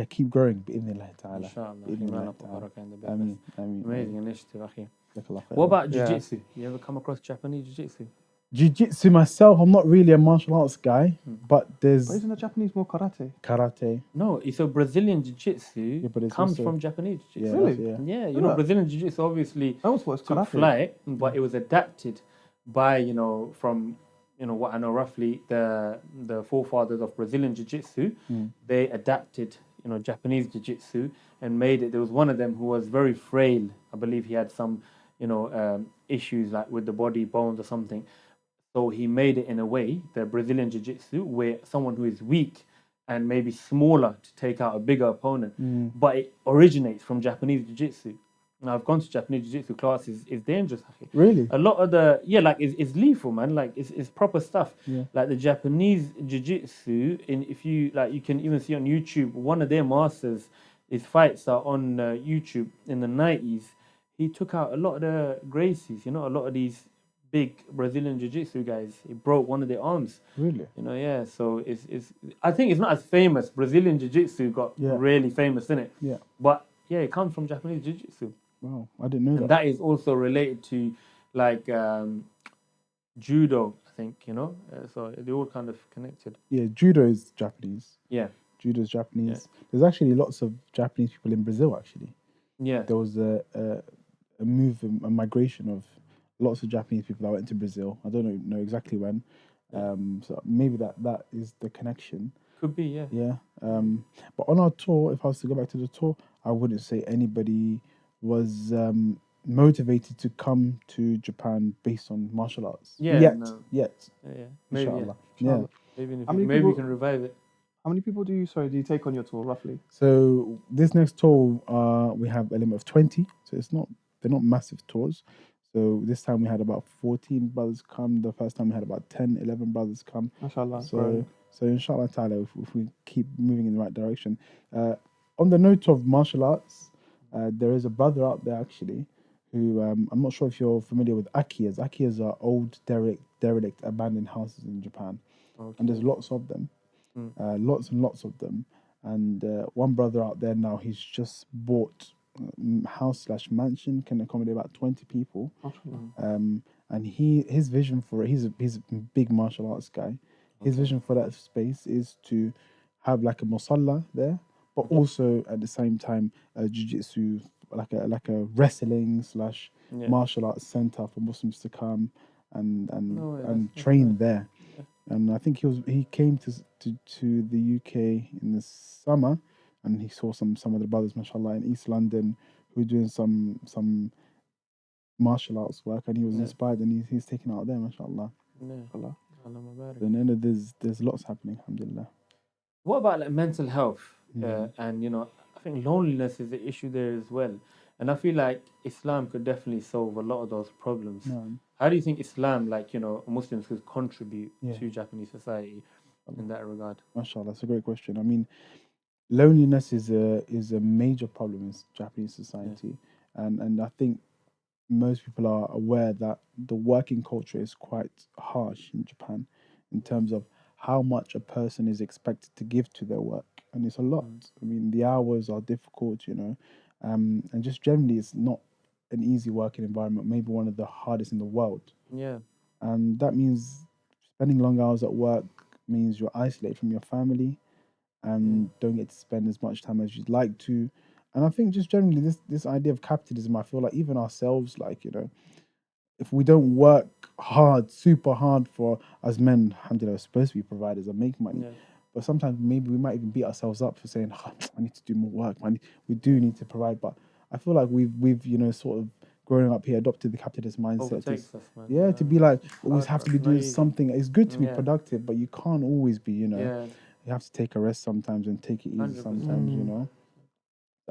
keep growing, bi'idhnillah ta'ala. Inshallah. Bi'idhnillah ta'ala. Ameen. Ameen. Amazing initiative, akhi. Jazakallah What khairan. about jiu-jitsu? You ever come across Japanese jiu-jitsu? Jiu-jitsu myself, I'm not really a martial arts guy, but there's But isn't the Japanese more karate? karate. No, it's a Brazilian jiu-jitsu but it's comes also- from Japanese jiu-jitsu. Yeah, Really? yeah. Yeah, you Yeah. know, Brazilian jiu-jitsu obviously I always thought it was took karate. flight, but it was adapted by, from, what I know roughly, the forefathers of Brazilian jiu-jitsu. They adapted, Japanese jiu-jitsu and made it. There was one of them who was very frail. I believe he had some, issues like with the body, bones or something. So he made it in a way, the Brazilian jiu-jitsu, where someone who is weak and maybe smaller to take out a bigger opponent, but it originates from Japanese jiu-jitsu. Now I've gone to Japanese jiu-jitsu classes. It's dangerous. Akhi. Really? A lot of it's lethal, man. Like it's proper stuff. Yeah. Like the Japanese jiu-jitsu, if you you can even see on YouTube, one of their masters, his fights are on YouTube in the 90s. He took out a lot of the Gracies, a lot of these big Brazilian jiu-jitsu guys. He broke one of their arms. Really? Yeah. So it's I think it's not as famous. Brazilian jiu-jitsu got really famous, innit? Yeah. But yeah, it comes from Japanese jiu-jitsu. Wow, I didn't know And that. that is also related to judo, I think, so they're all kind of connected. Yeah, judo is Japanese. Yeah. Judo is Japanese. There's actually lots of Japanese people in Brazil, actually. Yeah. There was a move, a migration of lots of Japanese people that went to Brazil. I don't know exactly when. So maybe that is the connection. Could be, yeah. Yeah. But on our tour, if I was to go back to the tour, I wouldn't say anybody was motivated to come to Japan based on martial arts. Yeah, Yet. no. Yet. Yeah. Maybe, Inshallah. yeah. Yeah. Maybe, How many maybe people- we can revive it. How many people do you take on your tour roughly? So this next tour, we have a limit of 20. So they're not massive tours. So this time we had about 14 brothers come. The first time we had about 10, 11 brothers come. MashaAllah. So inshallah ta'ala, if we keep moving in the right direction. On the note of martial arts, there is a brother out there actually who, I'm not sure if you're familiar with akiyas. Akiyas are old derelict abandoned houses in Japan. Okay. And there's lots of them. Lots and lots of them. And one brother out there now, he's just bought house/mansion, can accommodate about 20 people. MashaAllah. And his vision for it, he's a big martial arts guy. His vision for that space is to have like a musalla there, but also at the same time jiu-jitsu, like a wrestling / martial arts center for Muslims to come and train there. And I think he came to the UK in the summer, and he saw some of the brothers, mashallah, in East London who were doing some martial arts work, and he was inspired, and he's taken out there, mashallah. Yeah. Allah. And then there's lots happening, alhamdulillah. What about like mental health? And I think loneliness is the issue there as well. And I feel like Islam could definitely solve a lot of those problems. How do you think Islam, Muslims, could contribute to Japanese society in that regard? MashaAllah, that's a great question. I mean, loneliness is a major problem in Japanese society, and I think most people are aware that the working culture is quite harsh in Japan in terms of how much a person is expected to give to their work, and it's a lot. I mean, the hours are difficult, and just generally, it's not an easy working environment. Maybe one of the hardest in the world. Yeah. And that means spending long hours at work means you're isolated from your family and don't get to spend as much time as you'd like to. And I think just generally this idea of capitalism, I feel like even ourselves, if we don't work hard, super hard for as men, alhamdulillah, we're supposed to be providers and make money. Yeah. But sometimes maybe we might even beat ourselves up for saying, I need to do more work. We do need to provide. But I feel like we've sort of growing up here adopted the capitalist mindset. Overtakes us, man. Yeah, to be like always hard, have to bro. be It's not doing easy. something. It's good to be Yeah. productive, but you can't always be. Yeah, You have to take a rest sometimes and take it easy 100%. sometimes.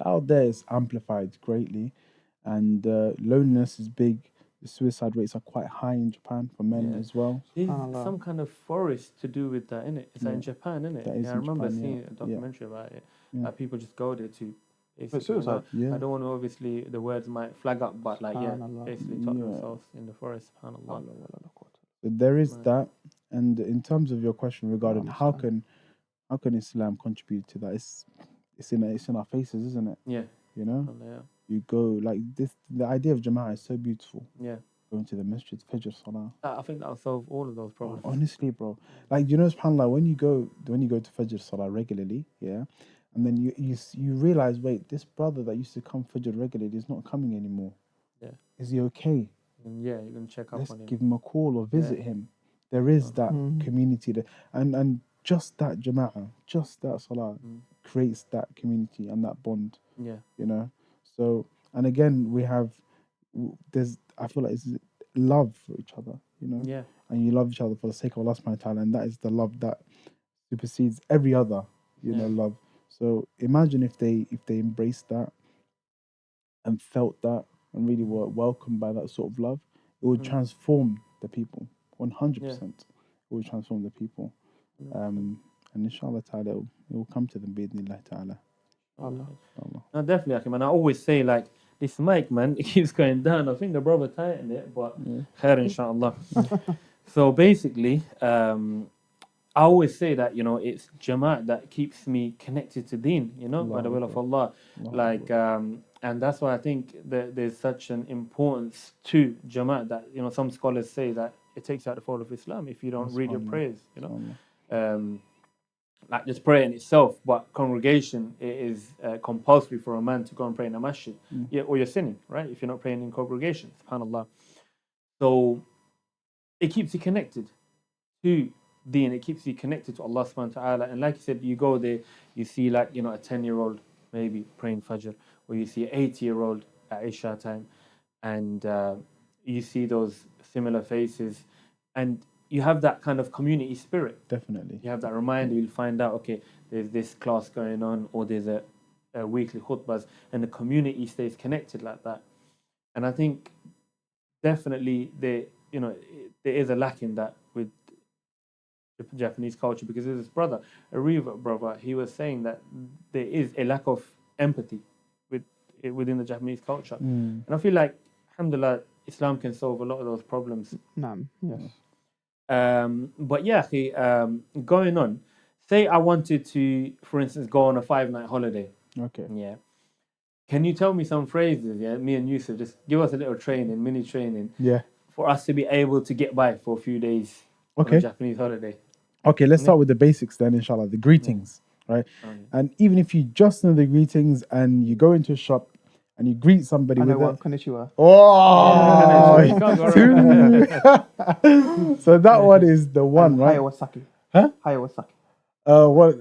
Out there it's amplified greatly, and loneliness is big. The suicide rates are quite high in Japan for men Yeah. as well. There's Subhanallah. some kind of forest to do with that, innit? It's like in Yeah. Japan, innit? That is Yeah, I in remember Japan, yeah. seeing a documentary about it. Yeah. People just go there to basically, suicide. Yeah. I don't want to, obviously, the words might flag up, but like, yeah, Subhanallah. basically top Yeah. themselves in the forest, subhanAllah. But there is Right. that, and in terms of your question regarding how understand. can Islam contribute to that, it's in our faces, isn't it? Yeah, yeah, You go like this. The idea of Jama'ah is so beautiful. yeah. Going to the masjid, Fajr Salah. I think that'll solve all of those problems. Honestly, bro, like subhanAllah, when you go to Fajr Salah regularly, yeah, and then you realize, wait, this brother that used to come Fajr regularly is not coming anymore. Yeah. Is he okay? And yeah, you're gonna check up Let's on him. give him a call or visit him. There is that community there, and just that Jama'ah, just that Salah creates that community and that bond. Yeah, So, and again, I feel like it's love for each other, yeah, and you love each other for the sake of Allah subhanahu wa ta'ala, and that is the love that supersedes every other, Yeah. love. So imagine if they embraced that and felt that and really were welcomed by that sort of love, it would transform the people, 100%. It would transform the people. And inshallah ta'ala, it will come to them, bi'idhnillah ta'ala. Allah. No, definitely, Akim. And I always say, like, this mic, man, it keeps going down. I think the brother tightened it, but khair, inshallah. So basically, I always say that, it's Jama'at that keeps me connected to Deen, by the will of Allah. Like, and that's why I think that there's such an importance to Jama'at that, some scholars say that it takes out the fold of Islam if you don't read your prayers, like just prayer in itself, but congregation, it is compulsory for a man to go and pray in a masjid. Yeah, or you're sinning, right? If you're not praying in congregation, subhanAllah. So it keeps you connected to Deen, it keeps you connected to Allah subhanahu wa ta'ala. And like you said, you go there, you see like, a 10-year-old maybe praying Fajr, or you see an 80-year-old at Isha time, and you see those similar faces, and you have that kind of community spirit. Definitely. You have that reminder, you'll find out, okay, there's this class going on, or there's a weekly khutbahs, and the community stays connected like that. And I think definitely there is a lack in that with the Japanese culture, because there's this brother, a Riva brother, he was saying that there is a lack of empathy within the Japanese culture. And I feel like, alhamdulillah, Islam can solve a lot of those problems. Naam, yes. But yeah, going on, say I wanted to, for instance, go on a 5-night holiday. Okay. Yeah. Can you tell me some phrases? Yeah, me and Yusuf, just give us a little mini training. Yeah. For us to be able to get by for a few days on a Japanese holiday. Okay, let's start with the basics then, inshallah. The greetings, right? And even if you just know the greetings and you go into a shop and you greet somebody with it. Konnichiwa. Oh, so that one is the one, right? Hayawasaki. Huh? Hayawasaki. What?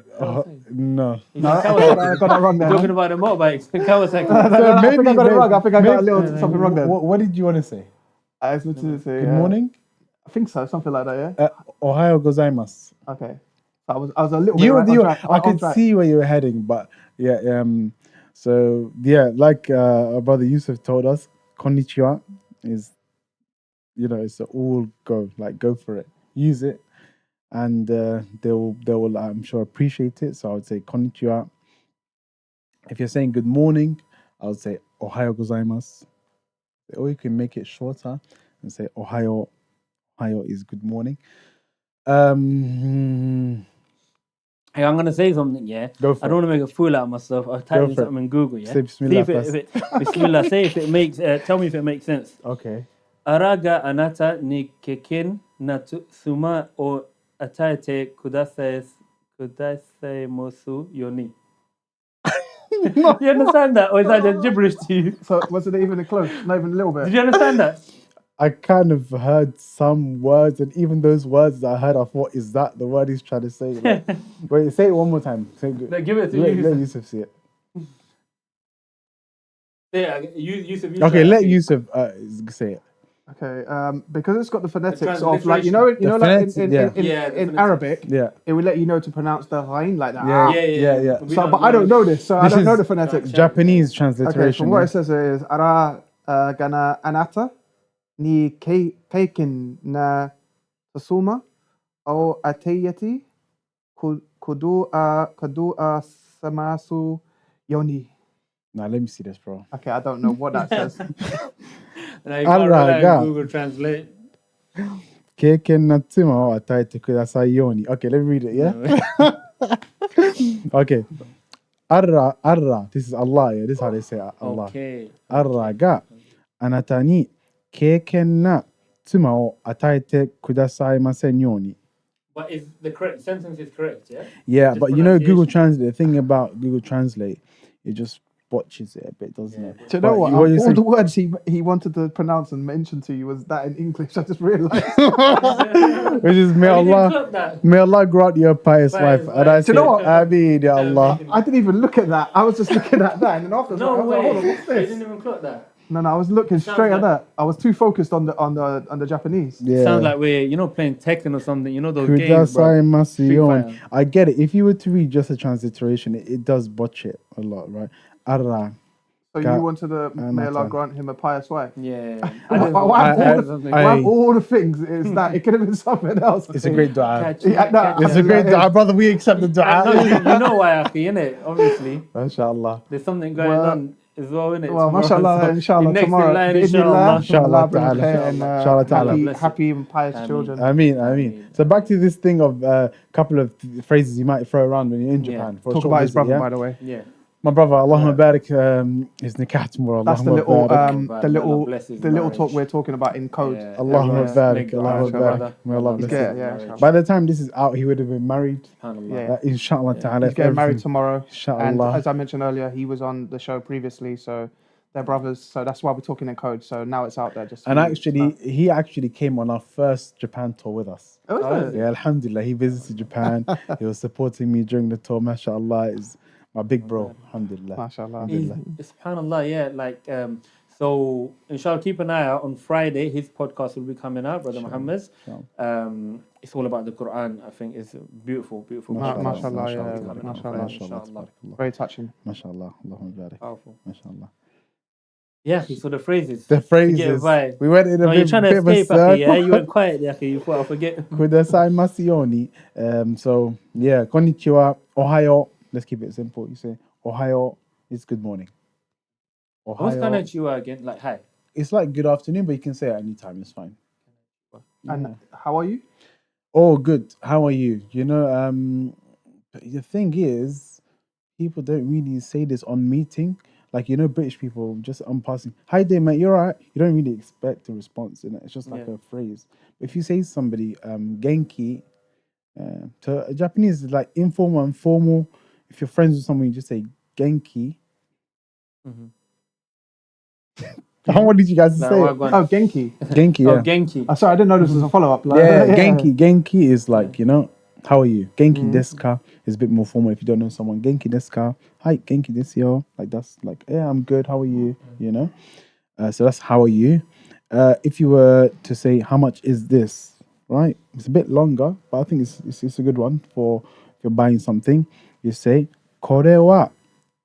No. No, I got that wrong there. Talking about the motorbikes. Kawasaki. So I think I got it wrong. I think I got a little something wrong there. What did you want to say? I was going to say. Good morning? I think so, something like that, yeah? Ohayo gozaimasu. Okay. So I was a little bit I could see where you were heading, but yeah. So yeah, like our brother Yusuf told us, konnichiwa is, it's an all go, like go for it, use it, and they will I'm sure appreciate it. So I would say konnichiwa. If you're saying good morning, I would say ohayo gozaimasu. Or you can make it shorter and say ohayo. Ohayo is good morning. Hey, I'm gonna say something, yeah. Go for I don't want to make a fool out of myself. I'll type in something in Google, yeah. Say Bismillah Bismillah. Say if it makes. Tell me if it makes sense. Okay. Araga anata ni keken natu suma o ataite kudasai mosu yoni. You understand that, or is that just gibberish to you? So wasn't it even close? Not even a little bit. Did you understand that? I kind of heard some words, and even those words that I heard, I thought, is that the word he's trying to say? Like, wait, say it one more time. Say good. Give it to Let Yusuf. Yusuf see it. Yeah, Yusuf, you Okay, try, let Afi. Yusuf say it. Okay, because it's got the phonetics of like transliteration. like The like phonetics, in yeah. Yeah, the in phonetics. Arabic, Yeah. it will let you know to pronounce the ghain like that. Yeah, Yeah. We So, don't but I don't know this, so I This don't know is the phonetics. Japanese Okay, transliteration. from what yeah. it says is ara gana anata ni keikin na tasuma o atayati kudu a samasu yoni. Now let me see this, bro. Okay, I don't know what that says. Now you can't rely Araga. on Google Translate. Keiken natsuma wa ataite kudasai yoni. Okay, let me read it, yeah? Okay. Arra. This is Allah, yeah? This is how they say Allah. Okay. Arra ga anata ni keiken na tsuma o ataite kudasai masen yoni. But is the correct sentence is correct, yeah? Yeah, Just but you know Google pronunciation. Translate, the thing about Google Translate, it just botches it a bit, doesn't Yeah. it? Do you But know what? you're All saying- the words he wanted to pronounce and mention to you was that in English. I just realised. Which is may Oh, you didn't Allah, clock that? may Allah grant you a pious Pious wife. And I wife. say, Do you know what? Ameen, ya Allah. I didn't even look at that. I was just looking at that, and then after No I was way. like, hold on, what's You this? didn't even clock that. No, I was looking sounds straight at like- that. I was too focused on the Japanese. Yeah. Sounds like we're playing Tekken or something. You know those games, bro. Kudasai Masiyon. Fighter. I get it. If you were to read just a transliteration, it does botch it a lot, right? Arra. So Ga- you wanted to may Allah grant him a pious wife. Yeah. Why I- have all the things is that it could have been something else. It's a great dua. Yeah, no, It's a great dua, brother. We accept the No, dua. you know why, Aki, innit? Obviously. MashaAllah. There's something going Well- on as well, innit? Well, tomorrow. mashallah, So inshallah, you're next in tomorrow, line, bi'idhnillah, inshallah. Inshallah Allah brings ta'ala. khair and Inshallah ta'ala. happy and pious Ameen. children. I mean. So back to this thing of a couple of phrases you might throw around when you're in Yeah. Japan. For a Talk short about his visit, brother, yeah? by the way. Yeah. My brother, Allahumma barik, his nikah tomorrow. That's the Allahumma little, barik. the little, Allah bless his the little marriage. talk we're talking about in code. Yeah. Allahumma Everyone's barik. make dua Allahumma for your barik. brother. May Allah He's bless getting- him. yeah, marriage. inshallah. By the time this is out, he would have been married. SubhanAllah. Yeah. Inshallah ta'ala. He's getting married everything- tomorrow. And Inshallah. as I mentioned earlier, he was on the show previously, so they're brothers. So that's why we're talking in code. So now it's out there. Just And for you to actually, know. he actually came on our first Japan tour with us. Oh, Oh, is is it? Yeah, alhamdulillah. He visited Japan. He was supporting me during the tour. MashaAllah. Is my big bro. Alhamdulillah. Mashallah. SubhanAllah, yeah. Like, so inshallah, keep an eye out. On Friday, his podcast will be coming out, Brother Muhammad's. It's all about the Quran. I think it's a beautiful podcast. Mashallah, yeah, Coming out on mashallah. Friday, Mashallah. inshallah. Very touching. MashaAllah. Allahumma barik. Powerful. MashaAllah. Yeah, so the phrases. The To get a phrases. vibe. We went in a No, you're bit, trying to bit of a escape, Aki, yeah? You circle. went quiet, Aki. You thought I forget. Kudasai masioni. So, yeah. Konnichiwa. Ohayo. Let's keep it simple. You say Ohayo is good morning. What's Ohayo. konnichiwa again? Like, hi. It's like good afternoon, but you can say it any time. It's fine. And how are you? Oh, good. How are you? You know, the thing is, people don't really say this on meeting. Like, you know, British people just on passing, hi there, mate, you're right. You don't really expect a response in it. It's just like Yeah. a phrase. If you say to somebody, genki, to a Japanese, it's like informal and formal. If you're friends with someone, you just say genki. Mhm. How did you guys Like, say? wagwan. Oh, Genki. Genki, yeah. Oh, Genki. Oh, sorry, I didn't know this was a follow up. Yeah, Genki is like, you know, how are you? Genki Mm. desu ka is a bit more formal if you don't know someone. Genki desu ka? Hi, Genki desu yo. Like that's like, yeah, I'm good. How are you? You know? So that's how are you? If you were to say how much is this, right? It's a bit longer, but I think it's a good one for if you're buying something. You say, kore wa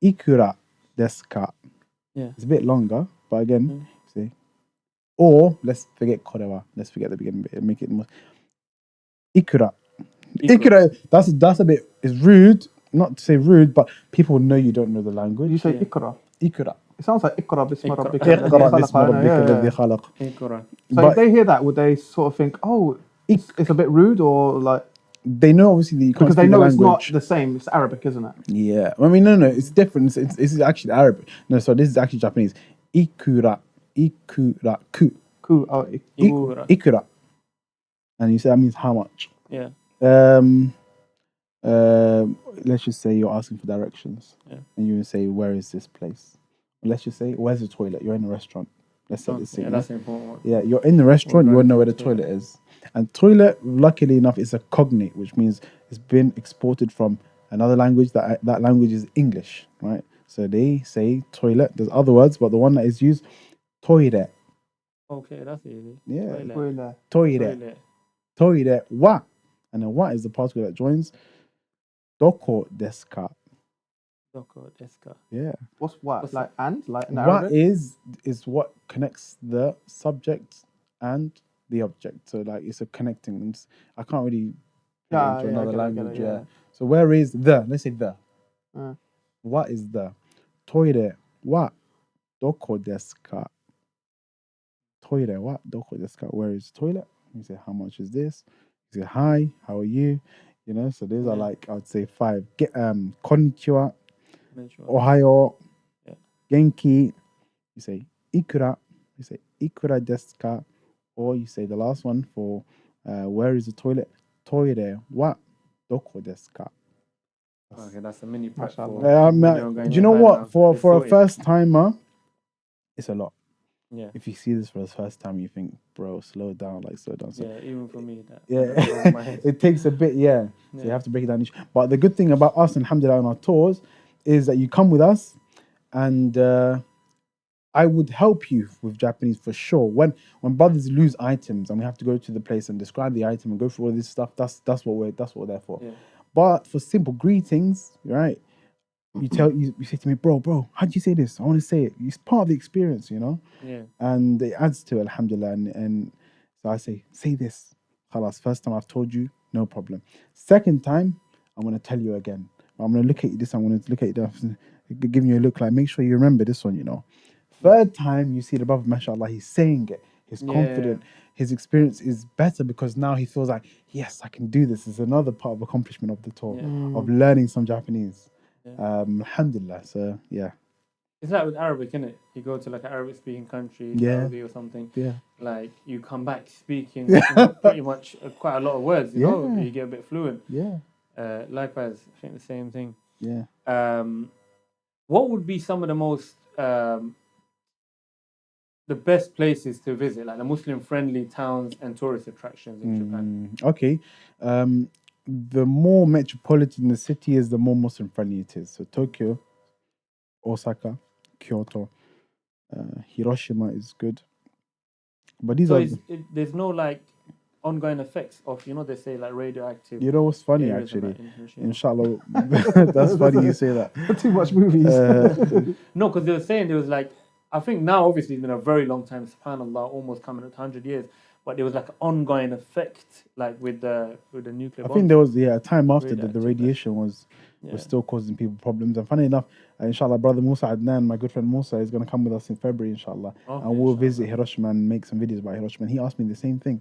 ikura desu ka? Yeah. It's a bit longer, but again, say, or let's forget kore wa. Let's forget the beginning bit and make it more. Ikura. Ikura, that's a bit, it's rude, not to say rude, but people know you don't know the language. You say Yeah. Ikra. Ikura. It sounds like Ikra bisma Ikra. rabbika alladhi Iqra khalaqa. bismi rabbika Yeah, alladhi yeah. khalaq. Ikura. So But if they hear that, would they sort of think, oh, it's a bit rude, or like they know obviously that you can't because they speak the know it's not language. the same. It's Arabic, isn't it? Yeah. I mean, no, it's different. It's actually Arabic. No, so this is actually Japanese. Ikura. Ikura. Ku. Cool. Oh, Ikura. Ikura. And you say that means how much? Yeah. Let's just say you're asking for directions. Yeah. And you say, where is this place? Let's just say, where's the toilet? You're in a restaurant. Let's set this Yeah, scene. that's the important one. Yeah, you're in the restaurant, you Or won't know where the toilet. toilet is. And toilet, luckily enough, is a cognate, which means it's been exported from another language. That language is English, right? So they say toilet. There's other words, but the one that is used, toilet. Okay, that's easy. Yeah, Toilet. toilet. Toilet. Wa. And then what is the particle that joins? Doko desu ka. Doko deska. Yeah. What's what? What's Like and like in What Arabic? is what connects the subject and the object. So like it's a connecting. I can't really put it into Yeah, I another get it, I get language. it, Yeah. So where is the? Let's say the. Uh, What is the? Toilet. What? Doko desu ka. Toilet. What? Doko desu ka. Where is toilet? You say how much is this? You say hi. How are you? You know. So these are Yeah. like I would say 5. Get konnichiwa. Make sure. Ohayo. Yeah. Genki. You say ikura. You say ikura desu ka. Or you say the last one for where is the toilet? Toilet wa doko desu ka? Okay, that's a mini prep for Mashallah. when you're going Do to you know Japan what? now. For It's a sorted. first timer, it's a lot. Yeah. If you see this for the first time, you think, bro, slow down, like slow down. So, Yeah, even for me, that yeah, went over my head. it takes a bit, yeah. So you Yeah. have to break it down. But the good thing about us, alhamdulillah, on our tours, is that you come with us, and I would help you with Japanese for sure. When brothers lose items and we have to go to the place and describe the item and go through all this stuff, that's what we're there for. Yeah. But for simple greetings, right? You say to me, bro, how do you say this? I want to say it. It's part of the experience, you know? Yeah. And it adds to it, alhamdulillah. And so I say this. Khalas, first time I've told you, no problem. Second time, I'm going to tell you again. I'm going to look at you this, I'm going to look at you this, giving you a look like, make sure you remember this one, you know. Third time, you see the brother, mashallah, he's saying it. He's confident. His experience is better because now he feels like, yes, I can do this. It's another part of accomplishment of the tour, Yeah. of learning some Japanese. Yeah. Alhamdulillah. So, yeah. It's like with Arabic, isn't it? You go to like an Arabic speaking country, Yeah. Saudi or something. Yeah. Like you come back speaking you know, pretty much quite a lot of words. You know, Yeah. you get a bit fluent. Yeah. Likewise, I think the same thing. Yeah. What would be some of the most the best places to visit, like the Muslim-friendly towns and tourist attractions in Japan? Okay. The more metropolitan the city is, the more Muslim friendly it is. So Tokyo, Osaka, Kyoto, Hiroshima is good. But these So are, there's no like ongoing effects of, you know, they say like radioactive. you know what's funny areas and actually? that in Hiroshima. Inshallah, that's funny you say that. Too much movies. No, because they were saying there was like, I think now obviously it's been a very long time, subhanAllah, almost coming up to 100 years, but there was like an ongoing effect like with the nuclear I bombs. think there was a time after that the Radioactive, radiation was Yeah. still causing people problems. And funny enough, inshallah, brother Musa Adnan, my good friend Musa, is going to come with us in February, inshallah. Okay, And we'll inshallah. visit Hiroshima and make some videos about Hiroshima. And he asked me the same thing,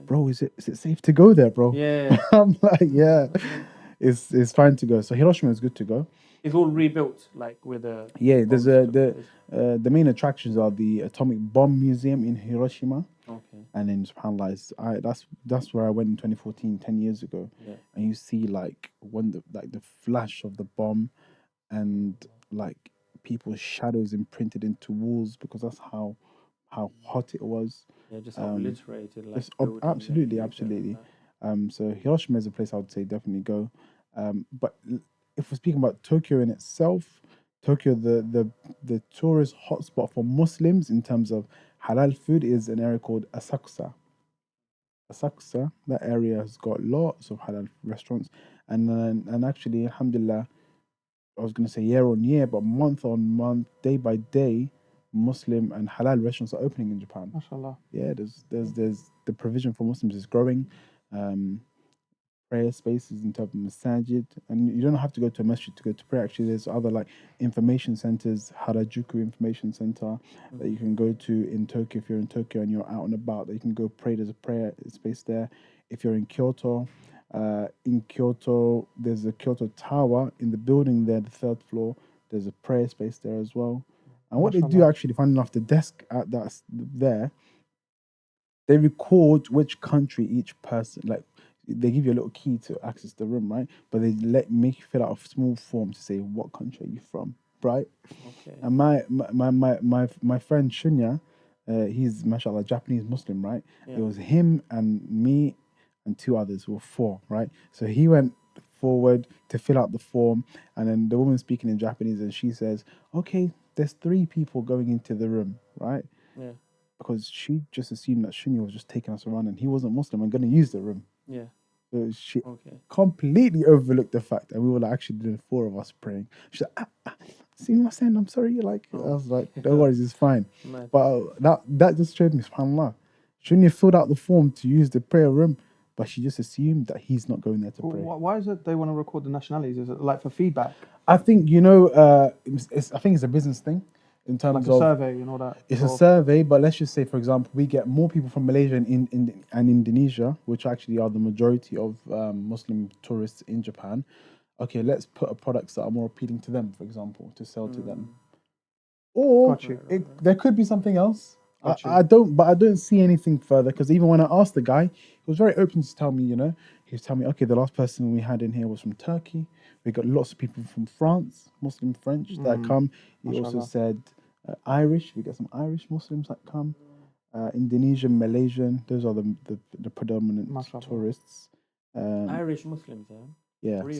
bro, is it safe to go there, bro? Yeah. I'm like, yeah, it's fine to go. So Hiroshima is good to go. It's all rebuilt, like with the Yeah, there's bombs took place. the main attractions are the atomic bomb museum in Hiroshima, Okay. and then subhanallah, that's where I went in 2014, 10 years ago, Yeah. and you see like when the flash of the bomb, and like people's shadows imprinted into walls because that's how hot it was. Yeah, just obliterated like Just buildings and absolutely, things like absolutely. that. So Hiroshima is a place I would say definitely go. But if we're speaking about Tokyo in itself, Tokyo, the tourist hotspot for Muslims in terms of halal food is an area called Asakusa. Asakusa, that area has got lots of halal restaurants, and actually, alhamdulillah, I was going to say year on year, but month on month, day by day, Muslim and halal restaurants are opening in Japan. Mashallah. Yeah, there's the provision for Muslims is growing. Prayer spaces in terms of masajid, and you don't have to go to a masjid to go to pray. Actually, there's other like information centers, Harajuku Information Center, that you can go to in Tokyo if you're in Tokyo and you're out and about. That you can go pray. There's a prayer space there. If you're in Kyoto, there's a Kyoto Tower in the building there, the third floor. There's a prayer space there as well. And what they do Mashallah. actually, finding off the desk at that's there, they record which country each person like. They give you a little key to access the room, right? But they make you fill out a small form to say what country are you from, right? Okay. And my friend Shunya, he's mashallah Japanese Muslim, right? Yeah. It was him and me and two others, who were four, right? So he went forward to fill out the form, and then the woman speaking in Japanese, and she says, "Okay, there's 3 people going into the room, right?" Yeah. Because she just assumed that Shunya was just taking us around and he wasn't Muslim and going to use the room. Yeah. So she Okay. completely overlooked the fact, and we were like actually the 4 of us praying. She's like, "See what I'm saying? I'm sorry." Like, I was like, "Don't worry, it's fine." Mad. But that just showed me, subhanAllah. Shunya filled out the form to use the prayer room, but she just assumed that he's not going there to pray. Why is it they want to record the nationalities? Is it like for feedback, I think I think it's a business thing in terms like a of survey and all that? it's a Or- survey. But let's just say, for example, we get more people from Malaysia and Indonesia, which actually are the majority of Muslim tourists in Japan. Okay, let's put products that are more appealing to them, for example, to sell to them. Or Got you. there could be something else. Got you. I don't see anything further, because even when I asked the guy, he was very open to tell me. He was telling me, okay, the last person we had in here was from Turkey. We got lots of people from France, Muslim French that come. He also Mashallah. said Irish. We got some Irish Muslims that come. Indonesian, Malaysian. Those are the predominant Mashallah. tourists. Irish Muslims, yeah. Yeah. Really?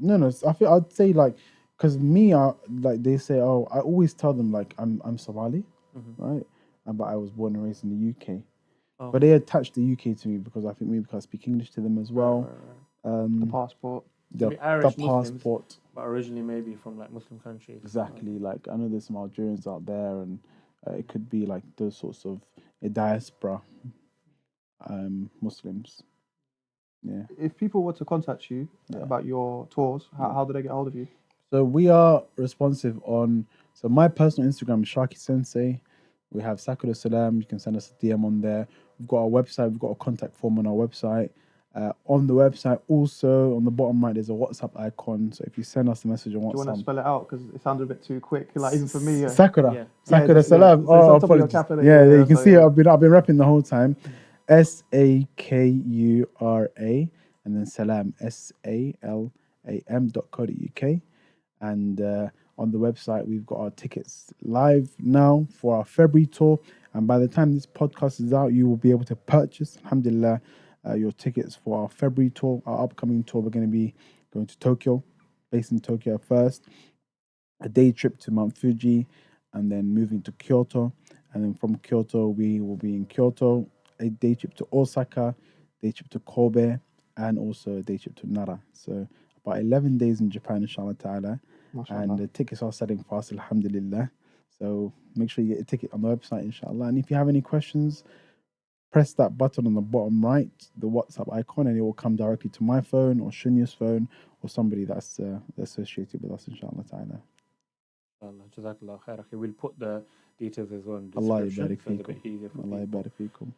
No. I feel I'd say like, because me, like they say, oh, I always tell them like I'm Somali, right? But I was born and raised in the UK. Oh. But they attach the UK to me because I think maybe because I speak English to them as well. The passport. The, be Irish the Muslims. passport. But originally maybe from like Muslim countries. Exactly. Like I know there's some Algerians out there, and it could be like those sorts of a diaspora Muslims. Yeah. If people were to contact you about your tours, how do they get hold of you? So we are responsive on. So my personal Instagram is Shaki Sensei. We have Sakura Salam. You can send us a DM on there. We've got our website. We've got a contact form on our website. On the website, also on the bottom right, there's a WhatsApp icon. So if you send us a message on Do you want to WhatsApp, spell it out because it sounded a bit too quick? Like even for me, Sakura, Yeah. Sakura just- Salam. so it's on top of your Apologies. cap, innit? Yeah, Yeah, you can so see yeah. I've been rapping the whole time. Sakura, and then Salam, salam.co.uk. And on the website, we've got our tickets live now for our February tour. And by the time this podcast is out, you will be able to purchase, alhamdulillah, your tickets for our February tour, our upcoming tour. We're going to be going to Tokyo, based in Tokyo first, a day trip to Mount Fuji, and then moving to Kyoto. And then from Kyoto, we will be in Kyoto, a day trip to Osaka, day trip to Kobe, and also a day trip to Nara. So about 11 days in Japan, inshallah ta'ala. Mashallah. And the tickets are selling fast, alhamdulillah. So make sure you get a ticket on the website, inshallah. And if you have any questions, press that button on the bottom right, the WhatsApp icon, and it will come directly to my phone or Shunya's phone or somebody that's associated with us, inshallah ta'ala. Jazakallah khair. Okay, we'll put the details as well in the Allah description. yabarik So it's a fikum. bit easier for Allah people. yabarik fikum.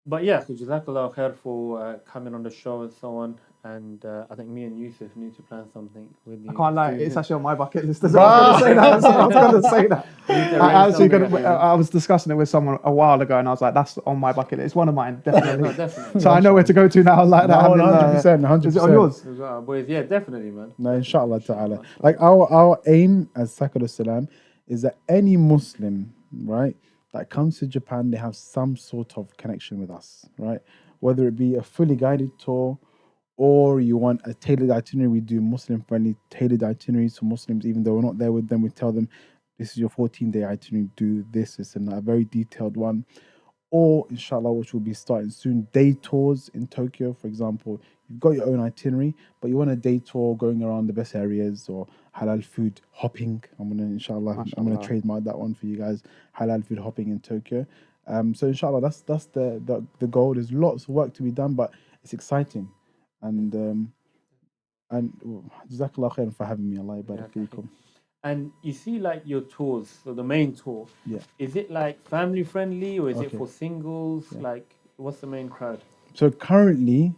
But yeah, so Jazakallah khair for coming on the show and so on. And I think me and Yusuf need to plan something with you. I can't lie, soon. it's actually on my bucket list. I was going to say that. I was going to say that. We need to I, arrange actually something, gonna, I was discussing it with someone a while ago, and I was like, "That's on my bucket list. It's one of mine, definitely." No, definitely. So I know where to go to now. Like that. No, alhamdulillah. 100%, 100%. Is it on yours? We've got our boys. Yeah, definitely, man. No, inshallah ta'ala. Inshallah. Like our aim as Sakura Salam is that any Muslim, right, that comes to Japan, they have some sort of connection with us, right? Whether it be a fully guided tour or you want a tailored itinerary, we do Muslim friendly tailored itineraries for Muslims, even though we're not there with them, we tell them this is your 14-day itinerary, do this, and a very detailed one. Or inshallah, which will be starting soon, day tours in Tokyo, for example. You've got your own itinerary, but you want a day tour going around the best areas or halal food hopping. I'm gonna trademark that one for you guys. Halal food hopping in Tokyo. So inshallah, that's the goal. There's lots of work to be done, but it's exciting. And Jazakallah khairan for having me. Allah yabarak feekum. And you see, like your tours, so the main tour, is it like family friendly or is it for singles? Like, what's the main crowd? So currently,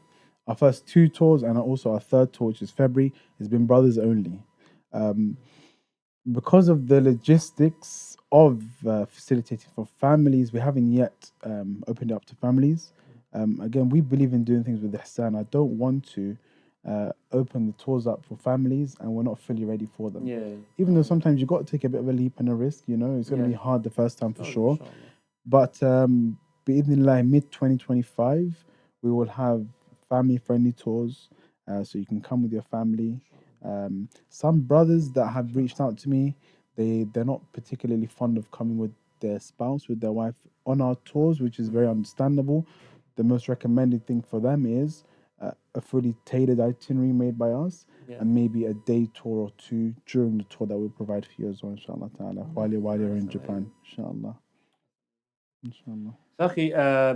our first 2 tours and also our 3rd tour, which is February, has been brothers only. Because of the logistics of facilitating for families, we haven't yet opened it up to families. Again, we believe in doing things with ihsan. I don't want to open the tours up for families and we're not fully ready for them. Even though sometimes you've got to take a bit of a leap and a risk, it's going to be hard the first time for sure. But bi'idhnillah, mid-2025, we will have family-friendly tours, so you can come with your family. Some brothers that have reached out to me, they're not particularly fond of coming with their spouse, with their wife on our tours, which is very understandable. The most recommended thing for them is a fully tailored itinerary made by us, Yeah. and maybe a day tour or two during the tour that we'll provide for you as well, inshallah ta'ala, while you're in Japan, inshallah. Inshallah. Sakhi,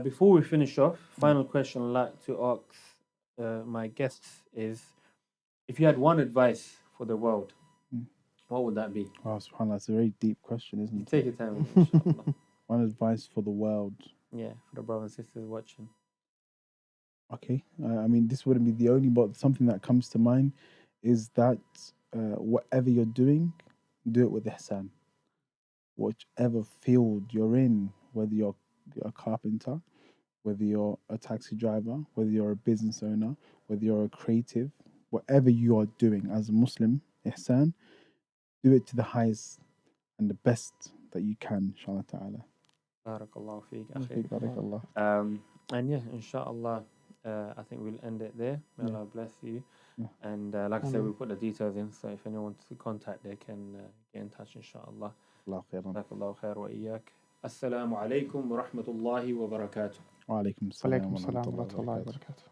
before we finish off, final question I'd like to ask my guests is, if you had one advice for the world, what would that be? Wow, subhanAllah, that's a very deep question, isn't it? Take your time with it, inshallah. One advice for the world. Yeah, for the brothers and sisters watching. Okay, I mean, this wouldn't be the only, but something that comes to mind is that whatever you're doing, do it with ihsan. Whichever field you're in, whether you're a carpenter, whether you're a taxi driver, whether you're a business owner, whether you're a creative, whatever you are doing as a Muslim, ihsan, do it to the highest and the best that you can, inshallah ta'ala. Barakallahu feek, akhi. Barakallah. And yeah, inshallah, I think we'll end it there. May Allah bless you. Yeah. And like I said, we'll put the details in, so if anyone wants to contact, they can get in touch, inshallah. Allah khairan. Jazakallahu khair wa iyyak. Assalamu alaikum wa rahmatullahi wa barakatuh. Wa alaikum Alaikum salam wa salam wa rahmatullahi wa rahmatullahi wa barakatuh. barakatuh.